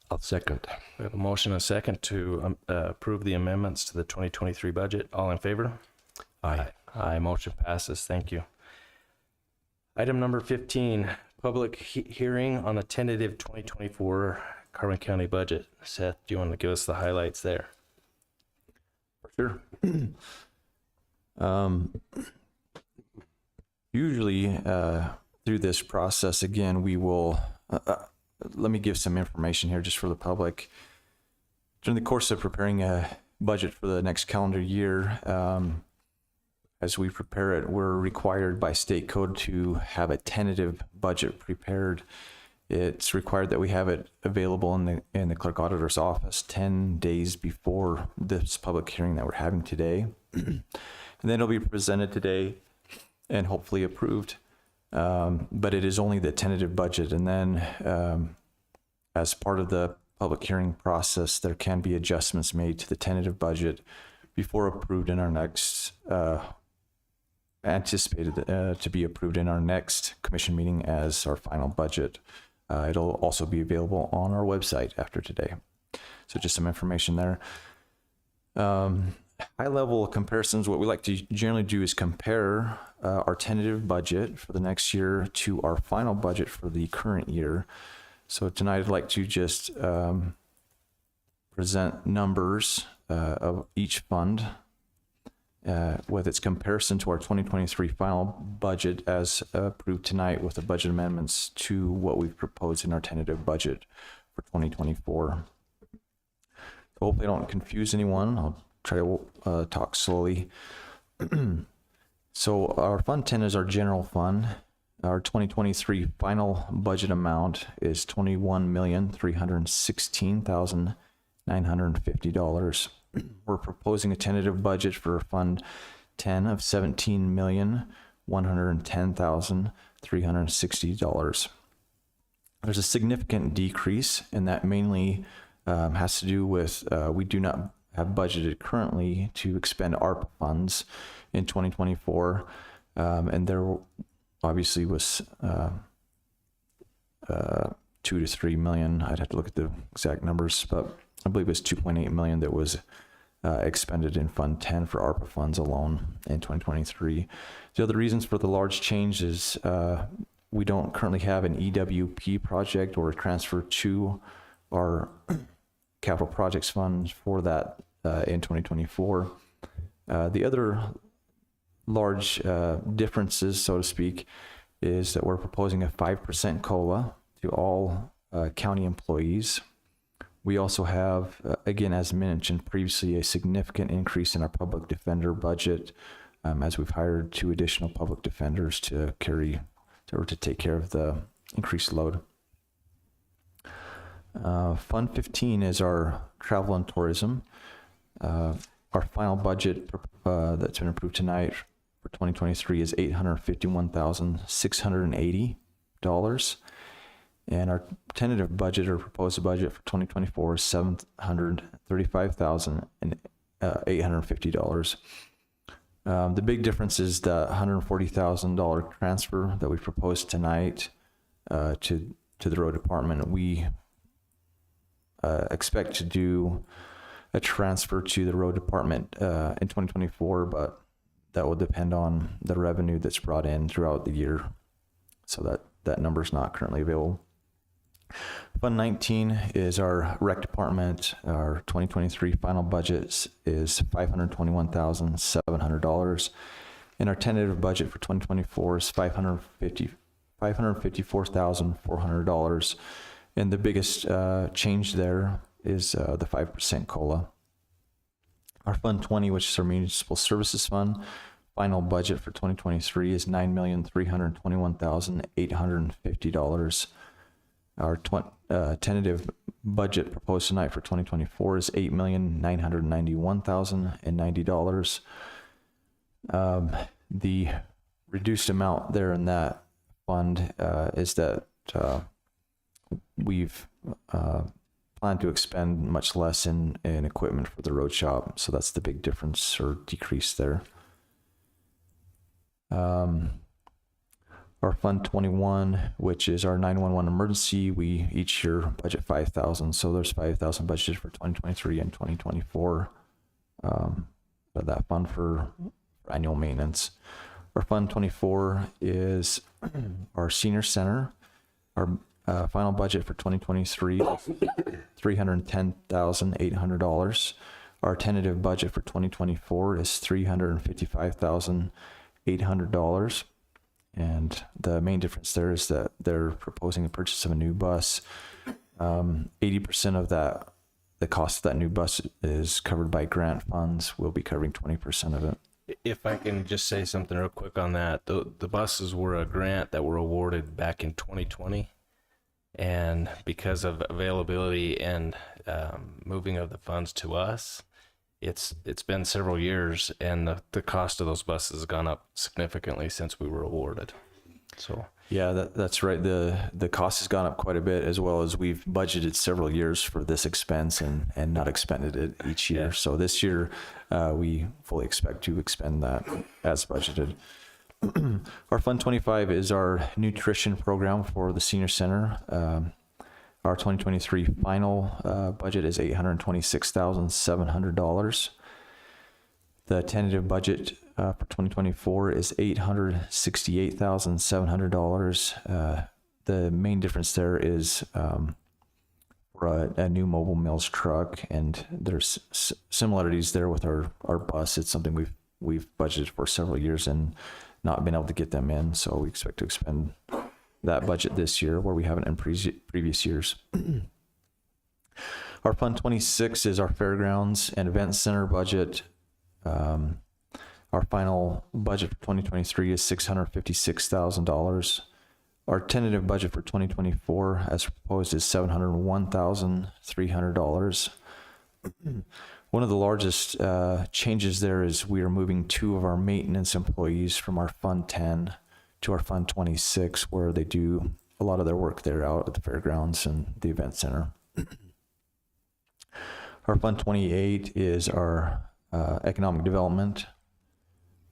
I'll second. We have a motion and a second to approve the amendments to the 2023 budget. All in favor? Aye. Aye, motion passes. Thank you. Item number 15, public hearing on the tentative 2024 Carbon County budget. Seth, do you want to give us the highlights there? Sure. Usually, through this process, again, we will, let me give some information here just for the public. During the course of preparing a budget for the next calendar year, as we prepare it, we're required by state code to have a tentative budget prepared. It's required that we have it available in the clerk auditor's office 10 days before this public hearing that we're having today. And then it'll be presented today and hopefully approved. But it is only the tentative budget. And then as part of the public hearing process, there can be adjustments made to the tentative budget before approved in our next, anticipated to be approved in our next commission meeting as our final budget. It'll also be available on our website after today. So just some information there. High level comparisons, what we like to generally do is compare our tentative budget for the next year to our final budget for the current year. So tonight I'd like to just present numbers of each fund with its comparison to our 2023 final budget as approved tonight with the budget amendments to what we've proposed in our tentative budget for 2024. Hopefully I don't confuse anyone. I'll try to talk slowly. So our Fund 10 is our general fund. Our 2023 final budget amount is $21,316,950. We're proposing a tentative budget for Fund 10 of $17,110,360. There's a significant decrease, and that mainly has to do with we do not have budgeted currently to expend ARPA funds in 2024, and there obviously was 2 to 3 million. I'd have to look at the exact numbers, but I believe it was 2.8 million that was expended in Fund 10 for ARPA funds alone in 2023. The other reasons for the large change is we don't currently have an EWP project or a transfer to our capital projects fund for that in 2024. The other large differences, so to speak, is that we're proposing a 5% COLA to all county employees. We also have, again, as mentioned previously, a significant increase in our public defender budget as we've hired 2 additional public defenders to take care of the increased load. Fund 15 is our travel and tourism. Our final budget that's been approved tonight for 2023 is $851,680. And our tentative budget or proposed budget for 2024 is $735,850. The big difference is the $140,000 transfer that we proposed tonight to the road department. We expect to do a transfer to the road department in 2024, but that will depend on the revenue that's brought in throughout the year. So that number is not currently available. Fund 19 is our rec department. Our 2023 final budget is $521,700. And our tentative budget for 2024 is $554,400. And the biggest change there is the 5% COLA. Our Fund 20, which is our municipal services fund, final budget for 2023 is $9,321,850. Our tentative budget proposed tonight for 2024 is $8,991,090. The reduced amount there in that fund is that we've planned to expend much less in equipment for the road shop. So that's the big difference or decrease there. Our Fund 21, which is our 911 emergency, we each year budget 5,000. So there's 5,000 budgeted for 2023 and 2024. But that fund for annual maintenance. Our Fund 24 is our senior center. Our final budget for 2023 is $310,800. Our tentative budget for 2024 is $355,800. And the main difference there is that they're proposing a purchase of a new bus. 80% of that, the cost of that new bus is covered by grant funds. We'll be covering 20% of it. If I can just say something real quick on that, the buses were a grant that were awarded back in 2020. And because of availability and moving of the funds to us, it's been several years, and the cost of those buses has gone up significantly since we were awarded. So yeah, that's right. The cost has gone up quite a bit, as well as we've budgeted several years for this expense and not expended it each year. Yeah. So this year we fully expect to expend that as budgeted. Our Fund 25 is our nutrition program for the senior center. Our 2023 final budget is $826,700. The tentative budget for 2024 is $868,700. The main difference there is for a new mobile mills truck, and there's similarities there with our bus. It's something we've budgeted for several years and not been able to get them in, so we expect to expend that budget this year where we haven't in previous years. Our Fund 26 is our fairgrounds and event center budget. Our final budget for 2023 is $656,000. Our tentative budget for 2024 as proposed is $701,300. One of the largest changes there is we are moving 2 of our maintenance employees from our Fund 10 to our Fund 26, where they do a lot of their work there out at the fairgrounds and the event center. Our Fund 28 is our economic development.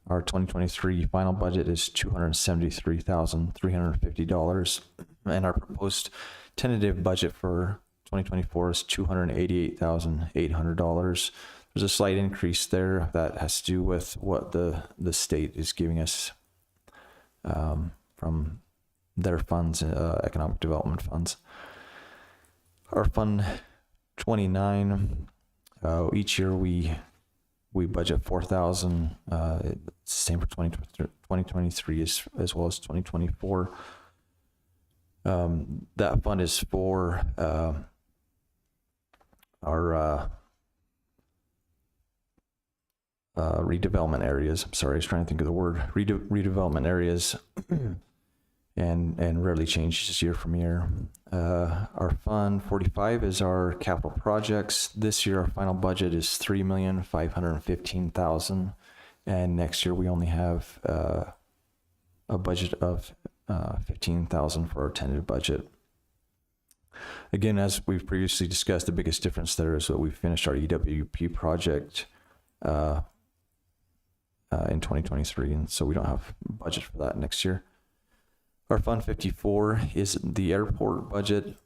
Our 2023 final budget is $273,350, and our proposed tentative budget for 2024 is $288,800. There's a slight increase there that has to do with what the state is giving us from their funds, economic development funds. Our Fund 29, each year we budget $4,000. It's the same for 2023 as well as 2024. That fund is for our redevelopment areas. I'm sorry, I was trying to think of the word. Redevelopment areas, and rarely changes year from year. Our Fund 45 is our capital projects. This year, our final budget is $3,515,000, and next year we only have a budget of $15,000 for our tentative budget. Again, as we've previously discussed, the biggest difference there is that we finished our EWP project in 2023, and so we don't have budget for that next year. Our Fund 54 is the airport budget.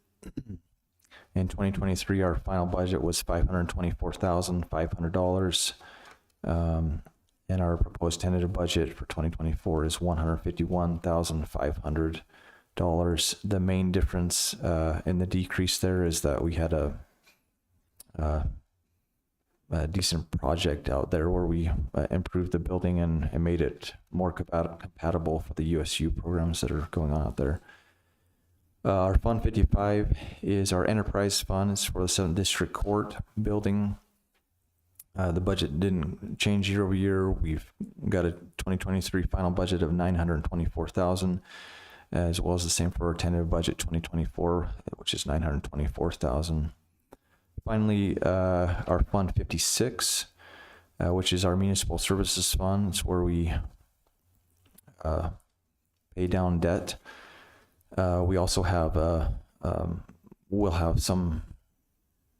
In 2023, our final budget was $524,500, and our proposed tentative budget for 2024 is $151,500. The main difference in the decrease there is that we had a decent project out there where we improved the building and made it more compatible for the USU programs that are going on out there. Our Fund 55 is our enterprise fund. It's for the 7th District Court building. The budget didn't change year over year. We've got a 2023 final budget of $924,000, as well as the same for our tentative budget 2024, which is $924,000. Finally, our Fund 56, which is our municipal services fund. It's where we pay down debt. We also have we'll have some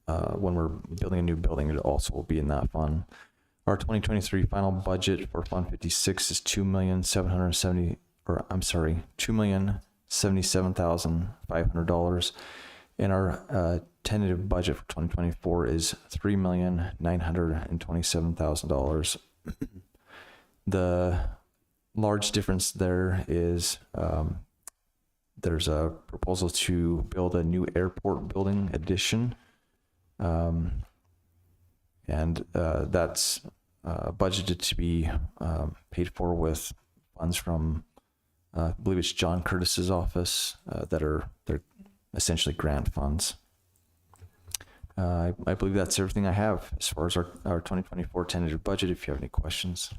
when we're building a new building. It also will be in that fund. Our 2023 final budget for Fund 56 is $2,77,500, and our tentative budget for 2024 is $3,927,000. The large difference there is there's a proposal to build a new airport building addition, and that's budgeted to be paid for with funds from I believe it's John Curtis's office they're essentially grant funds. I believe that's everything I have as far as our 2024 tentative budget. If you have any questions.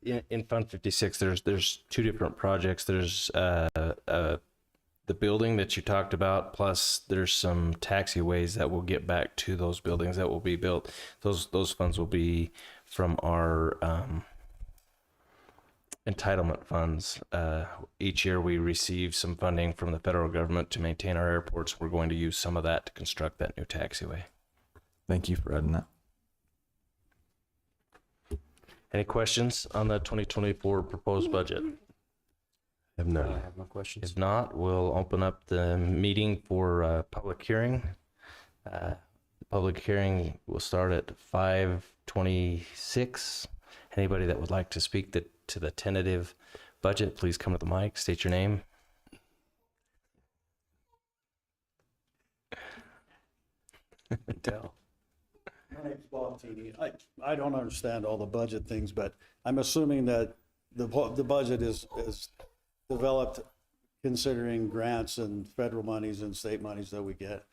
In Fund 56, there's two different projects. There's the building that you talked about, plus there's some taxiways that will get back to those buildings that will be built. Those funds will be from our entitlement funds. Each year we receive some funding from the federal government to maintain our airports. We're going to use some of that to construct that new taxiway. Thank you for adding that. Any questions on the 2024 proposed budget? Have I none. have no questions. If not, we'll open up the meeting for public hearing. The public hearing will start at 5:26. Anybody that would like to speak to the tentative budget, please come to the mic, state your name. Tell. My name's Bob Teeny. I don't understand all the budget things, but I'm assuming that the budget is developed considering grants and federal monies and state monies that we get.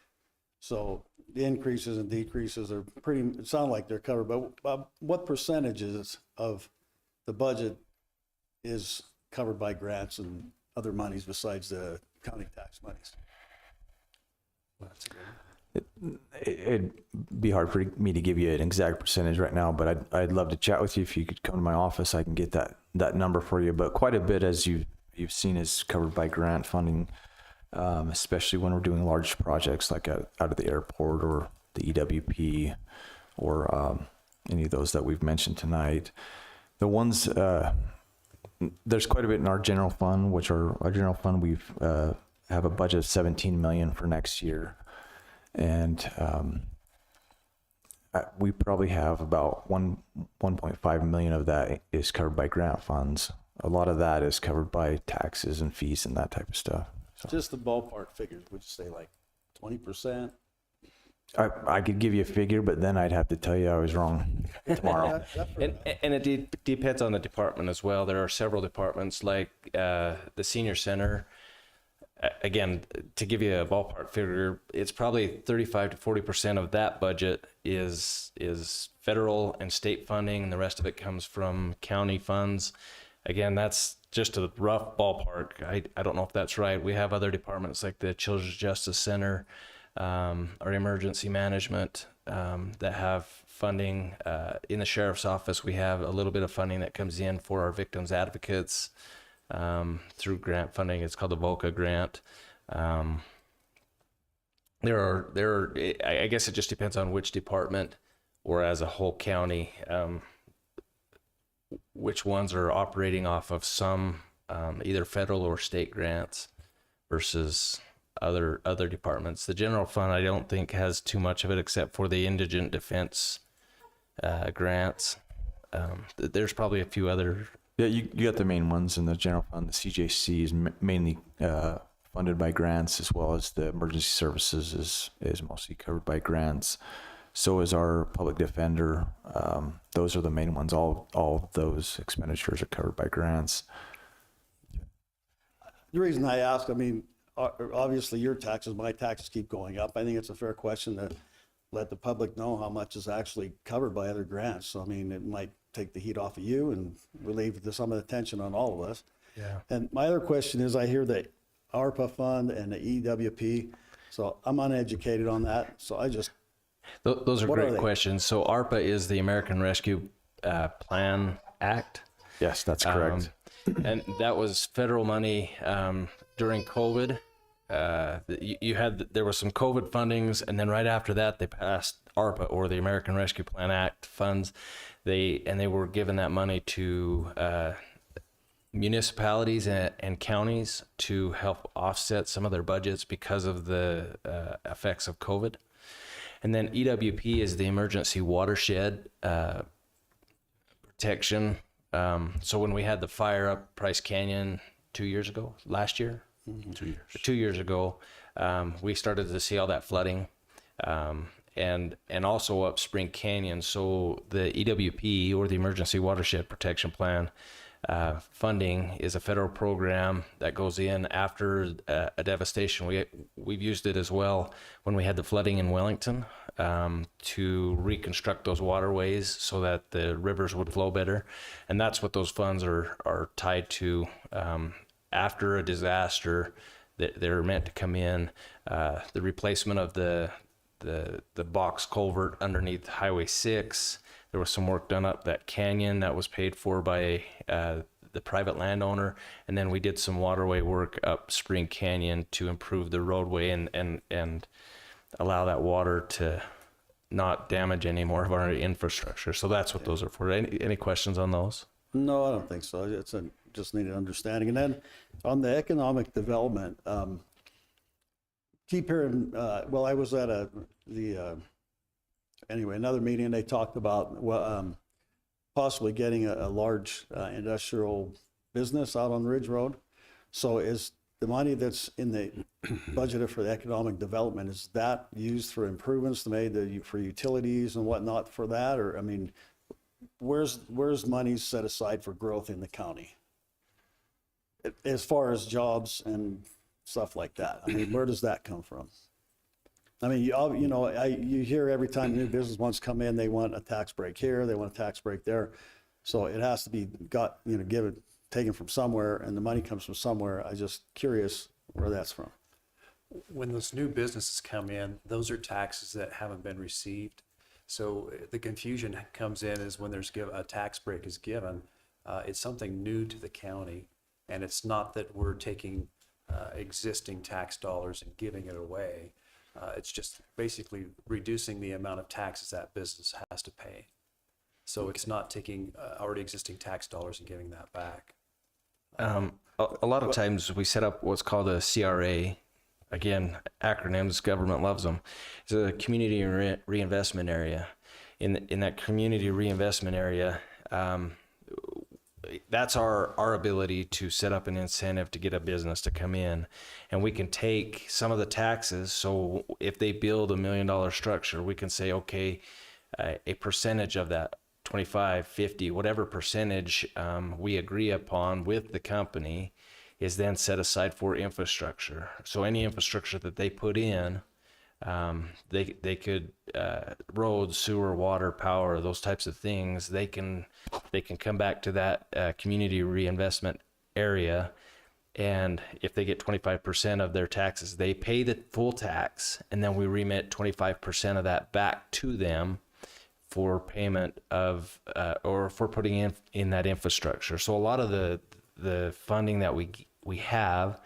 So the increases and decreases are it sound like they're covered, but what percentages of the budget is covered by grants and other monies besides the county tax monies? It'd be hard for me to give you an exact percentage right now, but I'd love to chat with you. If you could come to my office, I can get that number for you. But quite a bit, as you've seen, is covered by grant funding, especially when we're doing large projects like out of the airport or the EWP or any of those that we've mentioned tonight. The ones there's quite a bit in our general fund, which our general fund we've have a budget of $17 million for next year. And we probably have about 1.5 million of that is covered by grant funds. A lot of that is covered by taxes and fees and that type of stuff. So Just the ballpark figures, would you say like 20%? I could give you a figure, but then I'd have to tell you I was wrong tomorrow. And it depends on the department as well. There are several departments like the senior center. Again, to give you a ballpark figure, it's probably 35 to 40% of that budget is federal and state funding, and the rest of it comes from county funds. Again, that's just a rough ballpark. I don't know if that's right. We have other departments like the Children's Justice Center, our emergency management that have funding. In the sheriff's office, we have a little bit of funding that comes in for our victims advocates. Through grant funding. It's called the VOCA grant. There are, I guess it just depends on which department or as a whole county, which ones are operating off of some, either federal or state grants versus other departments. The general fund, I don't think has too much of it except for the indigent defense, grants. There's probably a few other. Yeah, you got the main ones in the general fund. The CJC is mainly funded by grants, as well as the emergency services is mostly covered by grants. So is our public defender. Those are the main ones. All of those expenditures are covered by grants. The reason I ask, I mean, obviously your taxes, my taxes keep going up. I think it's a fair question to let the public know how much is actually covered by other grants. So, I mean, it might take the heat off of you and relieve some of the tension on all of us. Yeah. And my other question is, I hear the ARPA fund and the EWP, so I'm uneducated on that. So I just. Those are What great are they? questions. So ARPA is the American Rescue Plan Act. Yes, that's correct. And that was federal money during COVID. there was some COVID fundings, and then right after that, they passed ARPA, or the American Rescue Plan Act funds. They were giving that money to municipalities and counties to help offset some of their budgets because of the effects of COVID. And then EWP is the Emergency Watershed Protection. So when we had the fire up Price Canyon 2 years ago, last year, 2 years ago, we started to see all that flooding, and also up Spring Canyon. So the EWP, or the Emergency Watershed Protection Plan, funding is a federal program that goes in after a devastation. We've used it as well when we had the flooding in Wellington, to reconstruct those waterways so that the rivers would flow better. And that's what those funds are tied to. After a disaster, they're meant to come in. The replacement of the box culvert underneath Highway 6. There was some work done up that canyon that was paid for by the private landowner. And then we did some waterway work up Spring Canyon to improve the roadway and allow that water to not damage any more of our infrastructure. So that's what those are for. Any questions on those? No, I don't think so. Just need an understanding. And then on the economic development, keep hearing, well, I was at another meeting, they talked about possibly getting a large industrial business out on Ridge Road. So is the money that's in the budgeted for the economic development, is that used for improvements made for utilities and whatnot for that? Or, I mean, where's money set aside for growth in the county? As far as jobs and stuff like that, I mean, where does that come from? I mean, you hear every time new business wants to come in, they want a tax break here, they want a tax break there. So it has to be taken from somewhere, and the money comes from somewhere. I'm just curious where that's from. When those new businesses come in, those are taxes that haven't been received. So the confusion comes in is when there's a tax break is given, it's something new to the county. And it's not that we're taking existing tax dollars and giving it away. It's just basically reducing the amount of taxes that business has to pay. So it's not taking already existing tax dollars and giving that back. A lot of times we set up what's called a CRA. Again, acronyms, government loves them. It's a community reinvestment area. In that community reinvestment area, that's our ability to set up an incentive to get a business to come in, and we can take some of the taxes. So if they build $1 million structure, we can say, okay, a percentage of that, 25, 50, whatever percentage we agree upon with the company is then set aside for infrastructure. So any infrastructure that they put in, they could roads, sewer, water, power, those types of things, they can come back to that community reinvestment area, and if they get 25% of their taxes, they pay the full tax, and then we remit 25% of that back to them for payment of or for putting in that infrastructure. So a lot of the funding that we have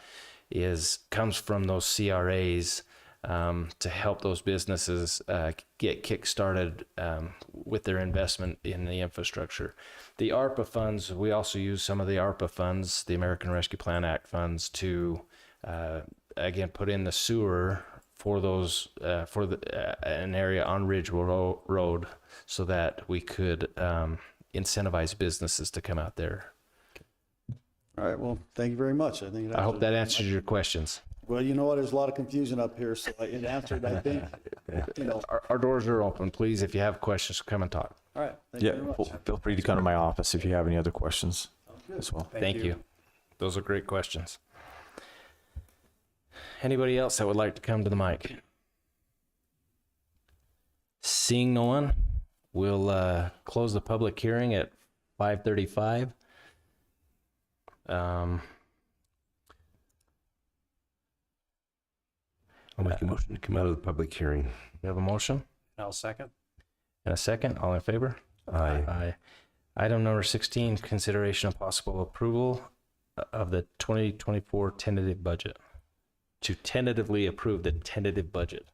comes from those CRAs. To help those businesses get kick-started with their investment in the infrastructure. The ARPA funds, we also use some of the ARPA funds, the American Rescue Plan Act funds, to again put in the sewer for those an area on Ridge Road, so that we could incentivize businesses to come out there. All right, well, thank you very much. I hope that answers your questions. Well, you know what, there's a lot of confusion up here, so it answered, I think, Our doors are open. Please, if you have questions, come and talk. All right, thank you very much. Feel free to come to my office if you have any other questions as well. Thank you. Those are great questions. Anybody else that would like to come to the mic? Seeing no one, we'll close the public hearing at 5:35. I'll make a motion to come out of the public hearing. We have a motion I'll second. and a second. All in favor? Aye. Aye. Item number 16, consideration of possible approval of the 2024 tentative budget. to tentatively approve the tentative budget.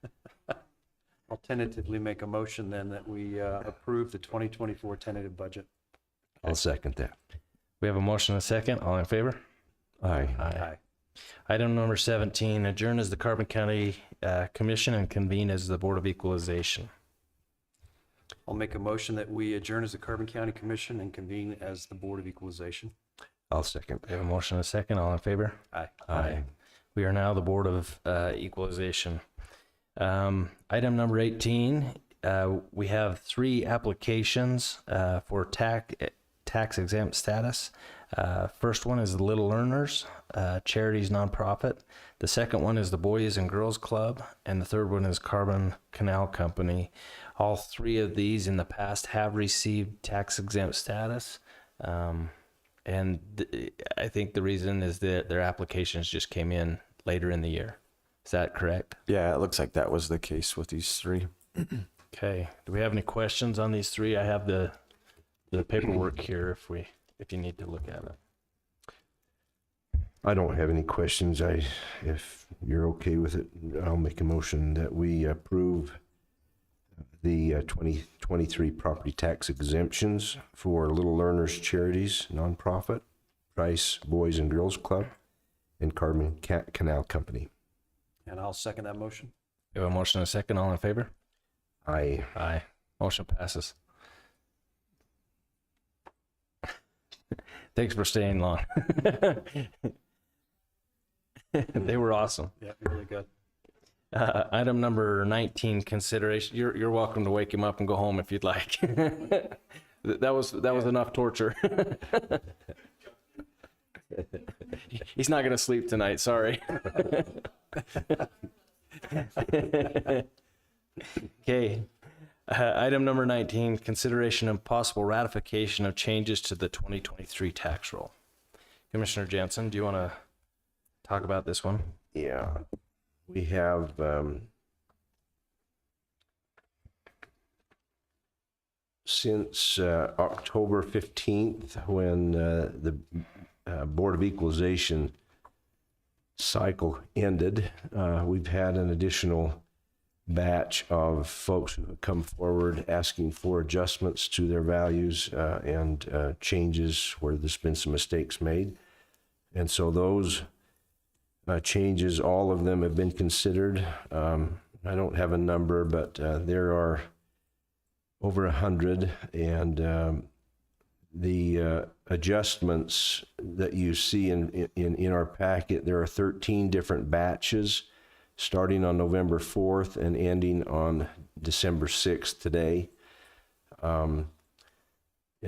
I'll tentatively make a motion then that we approve the 2024 tentative budget. I'll second that. We have a motion and a second. All in favor? Aye. Aye. Item number 17, adjourn as the Carbon County Commission and convene as the Board of Equalization. I'll make a motion that we adjourn as the Carbon County Commission and convene as the Board of Equalization. I'll second. We have a motion and a second. All in favor? Aye. Aye. We are now the Board of Equalization. Item number 18, we have 3 applications for tax exempt status. First one is the Little Learners, charities nonprofit. The second one is the Boys and Girls Club, and the third one is Carbon Canal Company. All 3 of these in the past have received tax exempt status. And I think the reason is that their applications just came in later in the year. Is that correct? Yeah, it looks like that was the case with these 3. Okay. Do we have any questions on these 3? I have the paperwork here if you need to look at it. I don't have any questions. If you're okay with it, I'll make a motion that we approve the 2023 property tax exemptions for Little Learners Charities nonprofit, Price Boys and Girls Club, and Carbon Canal Company. And I'll second that motion. We have a motion and a second. All in favor? Aye. Aye. Motion passes. Thanks for staying long. They were awesome. Yeah, really good. Item number 19, consideration. You're welcome to wake him up and go home if you'd like. That was enough torture. He's not gonna sleep tonight. Sorry. Okay. Item number 19, consideration and possible ratification of changes to the 2023 tax roll. Commissioner Jensen, do you want to talk about this one? Yeah. We have since October 15th, when the Board of Equalization cycle ended, we've had an additional batch of folks who have come forward asking for adjustments to their values and changes where there's been some mistakes made. And so those changes, all of them have been considered. I don't have a number, but there are over 100, and the adjustments that you see in our packet, there are 13 different batches starting on November 4th and ending on December 6th today. And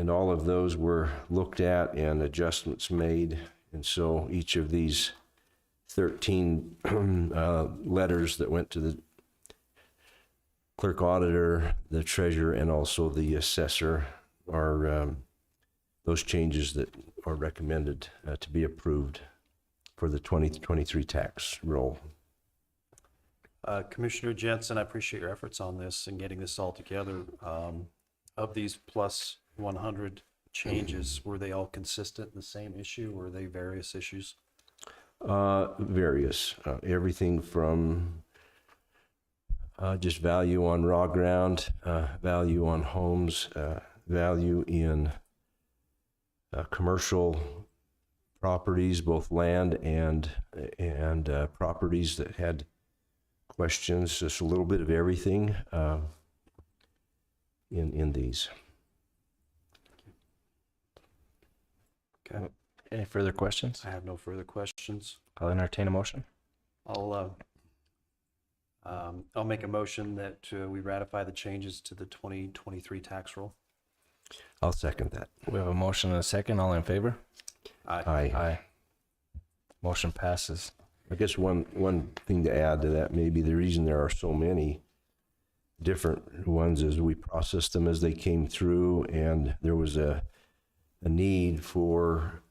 all of those were looked at and adjustments made. And so each of these 13 letters that went to the clerk auditor, the treasurer, and also the assessor are those changes that are recommended to be approved for the 2023 tax roll. Commissioner Jensen, I appreciate your efforts on this and getting this all together. Of these plus 100 changes, were they all consistent in the same issue, or were they various issues? Various. Everything from just value on raw ground, value on homes, value in commercial properties, both land and properties that had questions, just a little bit of everything in these. Okay. Any further questions? I have no further questions. I'll entertain a motion. I'll make a motion that we ratify the changes to the 2023 tax roll. I'll second that. We have a motion and a second. All in favor? Aye. Aye. Motion passes. I guess one thing to add to that, maybe the reason there are so many different ones is we processed them as they came through, and there was a need for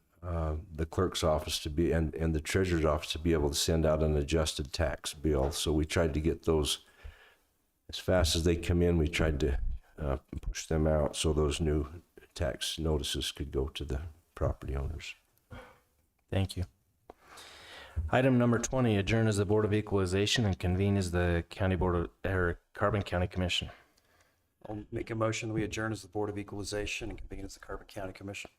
the clerk's office to be and the treasurer's office to be able to send out an adjusted tax bill. So we tried to get those as fast as they come in. We tried to push them out so those new tax notices could go to the property owners. Thank you. Item number 20, adjourn as the Board of Equalization and convene as the County Board of, Carbon County Commission. I'll make a motion, we adjourn as the Board of Equalization and convene as the Carbon County Commission.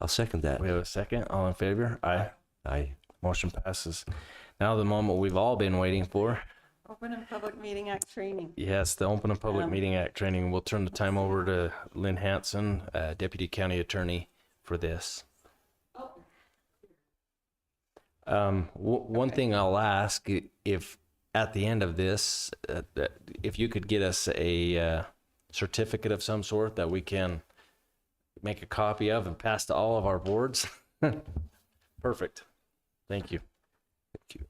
I'll second that. We have a second. All in favor? Aye. Aye. Motion passes. Now the moment we've all been waiting for. Open and Public Meeting Act training. Yes, the Open and Public Meeting Act training. We'll turn the time over to Lynn Hanson, Deputy County Attorney, for this. One thing I'll ask, if at the end of this, if you could get us a certificate of some sort that we can make a copy of and pass to all of our boards. Perfect. Thank you. Thank you.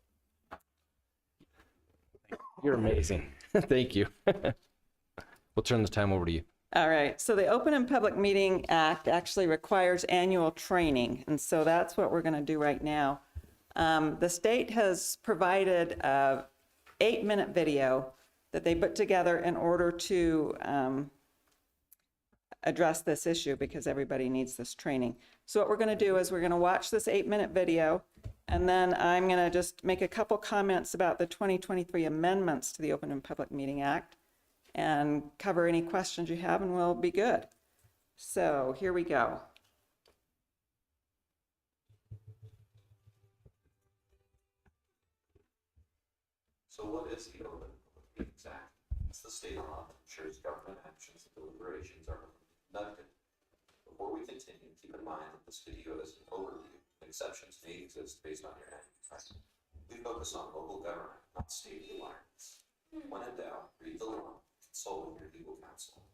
You're amazing. Thank you. We'll turn the time over to you. All right, so the Open and Public Meeting Act actually requires annual training, and so that's what we're going to do right now. The state has provided a 8-minute video that they put together in order to address this issue because everybody needs this training. So what we're going to do is we're going to watch this 8-minute video, and then I'm going to just make a couple comments about the 2023 amendments to the Open and Public Meeting Act and cover any questions you have, and we'll be good. So here we go. So what is the Open Public Meetings Act? It's the state law that ensures government actions and deliberations are conducted. Before we continue, keep in mind that this video is an overview. Exceptions may exist based on your act. We focus on local government, not state requirements. When in doubt, read the law, consult with your legal counsel.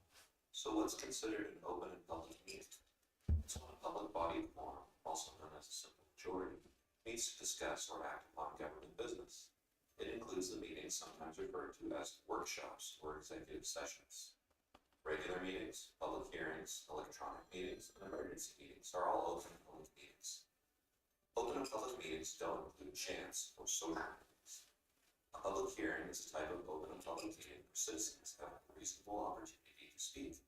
So what's considered an open and public meeting? It's when a public body forum, also known as a simple majority, meets to discuss or act upon government business. It includes the meetings sometimes referred to as workshops or executive sessions. Regular meetings, public hearings, electronic meetings, and emergency meetings are all open public meetings. Open and public meetings don't include chance or social meetings. A public hearing is a type of open and public meeting where citizens have a reasonable opportunity to speak.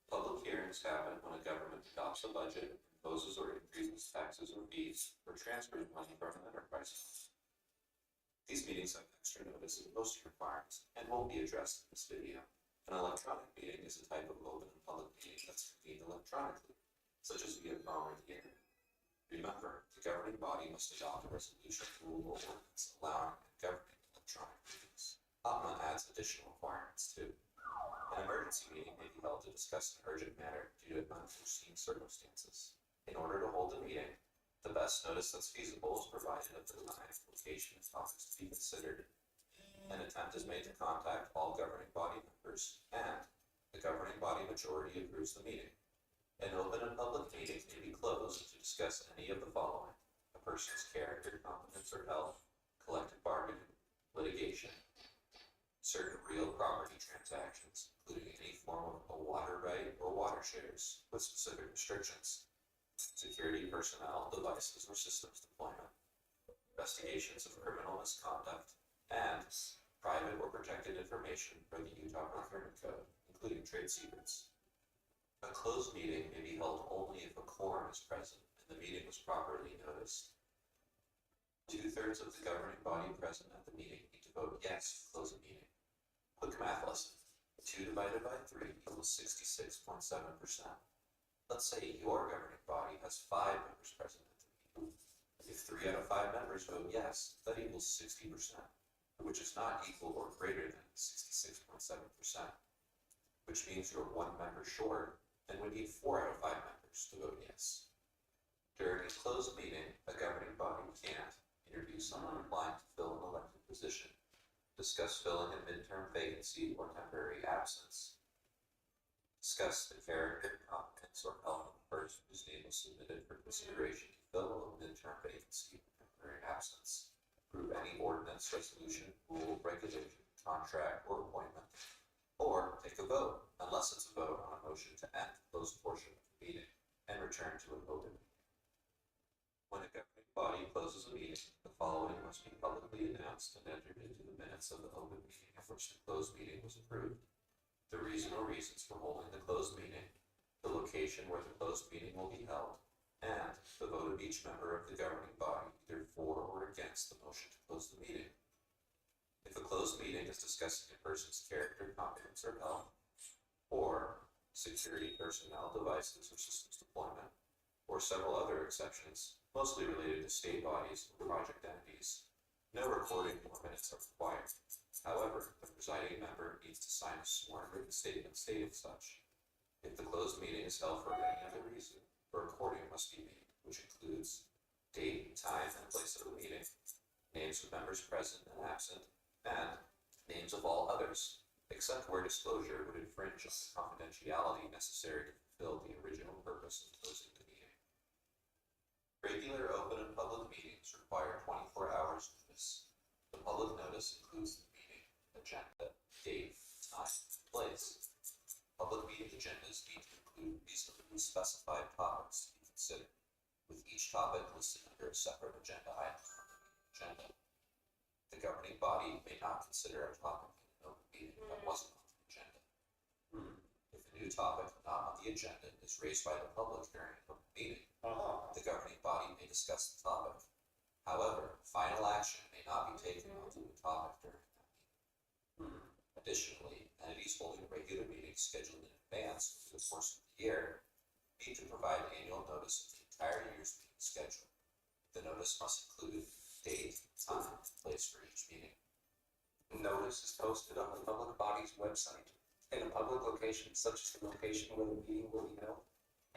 Public hearings happen when a government adopts a budget, imposes or increases taxes or fees, or transfers money from an enterprise fund. These meetings have extra notice and posting requirements and won't be addressed in this video. An electronic meeting is a type of open and public meeting that's convened electronically, such as via phone or the internet. Remember, the governing body must adopt a resolution, rule, or ordinance allowing and governing electronic meetings. PUMA adds additional requirements too. An emergency meeting may be held to discuss an urgent matter due to unforeseen circumstances. In order to hold a meeting, the best notice that's feasible is provided at the time application of topics to be considered. An attempt is made to contact all governing body members, and the governing body majority approves the meeting. An open and public meeting may be closed to discuss any of the following: a person's character, competence, or health, collective bargaining, litigation, certain real property transactions, including any form of a water right or water shares, with specific restrictions, security personnel, devices, or systems deployment, investigations of criminal misconduct, and private or protected information for the Utah Procurement Code, including trade secrets. A closed meeting may be held only if a quorum is present and the meeting was properly noticed. 2/3 of the governing body present at the meeting need to vote yes to close a meeting. Quick math lesson. 2 divided by 3 equals 66.7%. Let's say your governing body has 5 members present at the meeting. If 3 out of 5 members vote yes, that equals 60%, which is not equal or greater than 66.7%, which means you're 1 member short and would need 4 out of 5 members to vote yes. During a closed meeting, a governing body can't interview someone applying to fill an elected position, discuss filling a midterm vacancy or temporary absence, discuss the character, competence, or health of the person whose name was submitted for consideration to fill a midterm vacancy or temporary absence, approve any ordinance, resolution, rule, regulation, contract, or appointment, or take a vote, unless it's a vote on a motion to end the closed portion of the meeting and return to an open meeting. When a governing body closes a meeting, the following must be publicly announced and entered into the minutes of the open meeting of which the closed meeting was approved. The reason or reasons for holding the closed meeting, the location where the closed meeting will be held, and the vote of each member of the governing body, either for or against the motion to close the meeting. If a closed meeting is discussing a person's character, competence, or health, or security, personnel, devices, or systems deployment, or several other exceptions, mostly related to state bodies or project entities, no recording or minutes are required. However, the presiding member needs to sign a sworn written statement stating such. If the closed meeting is held for any other reason, a recording must be made, which includes date, time, and place of the meeting, names of members present and absent, and names of all others, except where disclosure would infringe on the confidentiality necessary to fulfill the original purpose of closing the meeting. Regular open and public meetings require 24 hours notice. The public notice includes the meeting, agenda, date, time, and place. Public meeting agendas need to include reasonably specified topics to be considered, with each topic listed under a separate agenda item on the meeting agenda. The governing body may not consider a topic in an open meeting that wasn't on the agenda. If a new topic not on the agenda is raised by the public during an open meeting, the governing body may discuss the topic. However, final action may not be taken on the topic during that meeting. Additionally, entities holding regular meetings scheduled in advance for the course of the year need to provide annual notice of the entire year's meeting schedule. The notice must include date, time, and place for each meeting. Notice is posted on the public body's website in a public location such as the location where the meeting will be held,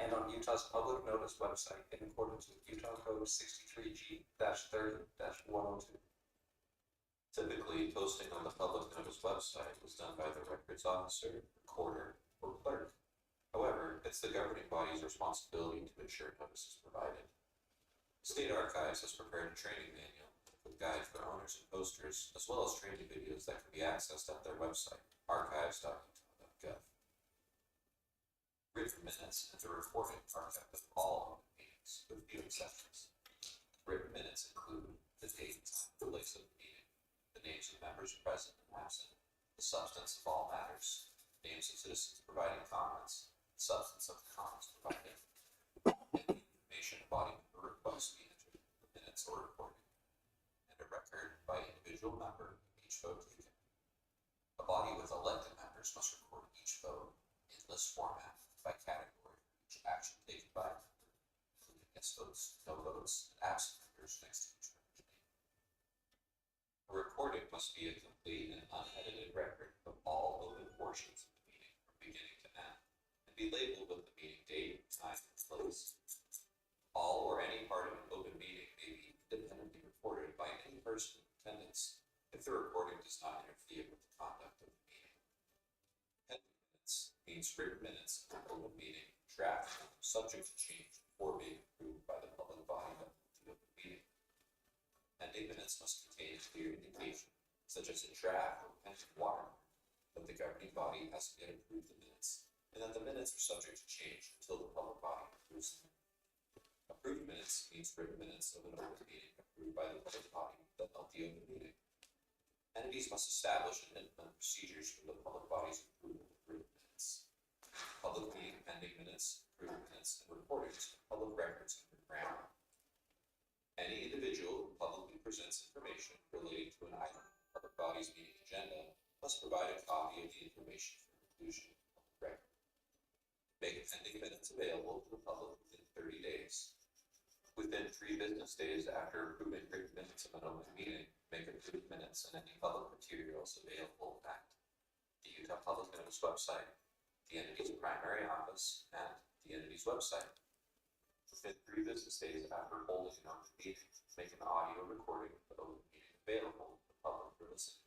and on Utah's public notice website in accordance with Utah Code 63G-30-102. Typically, posting on the public notice website was done by the records officer, recorder, or clerk. However, it's the governing body's responsibility to ensure notice is provided. State Archives has prepared a training manual with guides for owners and posters, as well as training videos that can be accessed at their website, archives.utah.gov. Written minutes and the recording are kept of all open meetings, with few exceptions. Written minutes include the date, time, and place of the meeting, the names of members present and absent, the substance of all matters, names of citizens providing comments, the substance of the comments provided, and the information a body member requests be entered in the minutes or recording, and a record by individual member of each vote taken. A body with elected members must record each vote in list format by category for each action taken by a member, including yes votes, no votes, and absent members next to each member's name. A recording must be a complete and unedited record of all open portions of the meeting from beginning to end, and be labeled with the meeting date, time, and place. All or any part of an open meeting may be independently recorded by any person in attendance if the recording does not interfere with the conduct of the meeting. Pending minutes means written minutes of an open meeting, draft, subject to change before being approved by the public body of the open meeting. Pending minutes must contain a clear indication, such as a draft or pending watermark, that the governing body has yet approved the minutes, and that the minutes are subject to change until the public body approves them. Approved minutes means written minutes of an open meeting approved by the public body that held the open meeting. Entities must establish and implement procedures for the public body's approval of written minutes. Public meeting pending minutes, approved minutes, and recordings of public records underground. Any individual who publicly presents information relating to an item on the public body's meeting agenda must provide a copy of the information for inclusion in the public record. Make pending minutes available to the public within 30 days. Within 3 business days after approving written minutes of an open meeting, make approved minutes and any public materials available at the Utah Public Notice website, the entity's primary office, and the entity's website. Within 3 business days after holding an open meeting, make an audio recording of the open meeting available to the public for listening.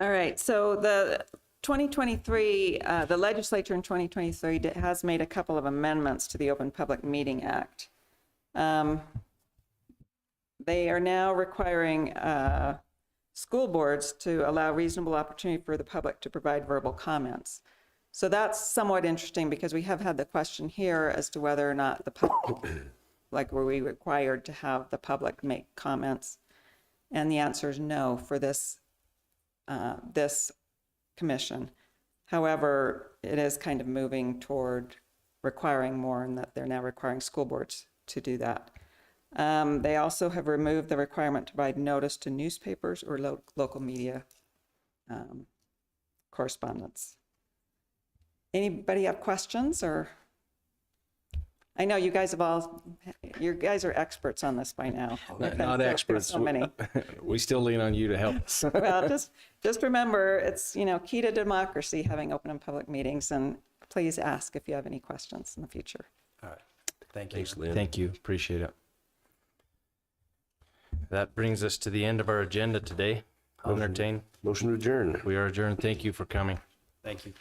All right, so the 2023, the legislature in 2023 has made a couple of amendments to the Open Public Meeting Act. They are now requiring school boards to allow reasonable opportunity for the public to provide verbal comments. So that's somewhat interesting because we have had the question here as to whether or not the public, like were we required to have the public make comments? And the answer is no for this this commission. However, it is kind of moving toward requiring more, and that they're now requiring school boards to do that. They also have removed the requirement to provide notice to newspapers or local media correspondence. Anybody have questions? Or I know you guys are experts on this by now. Not experts. So many. We still lean on you to help us. Well, just remember, it's, key to democracy, having open and public meetings, and please ask if you have any questions in the future. All right. Thank you. Thanks, Lynn. Thank you. Appreciate it. That brings us to the end of our agenda today. I'll entertain. Motion to adjourn. We are adjourned. Thank you for coming. Thank you.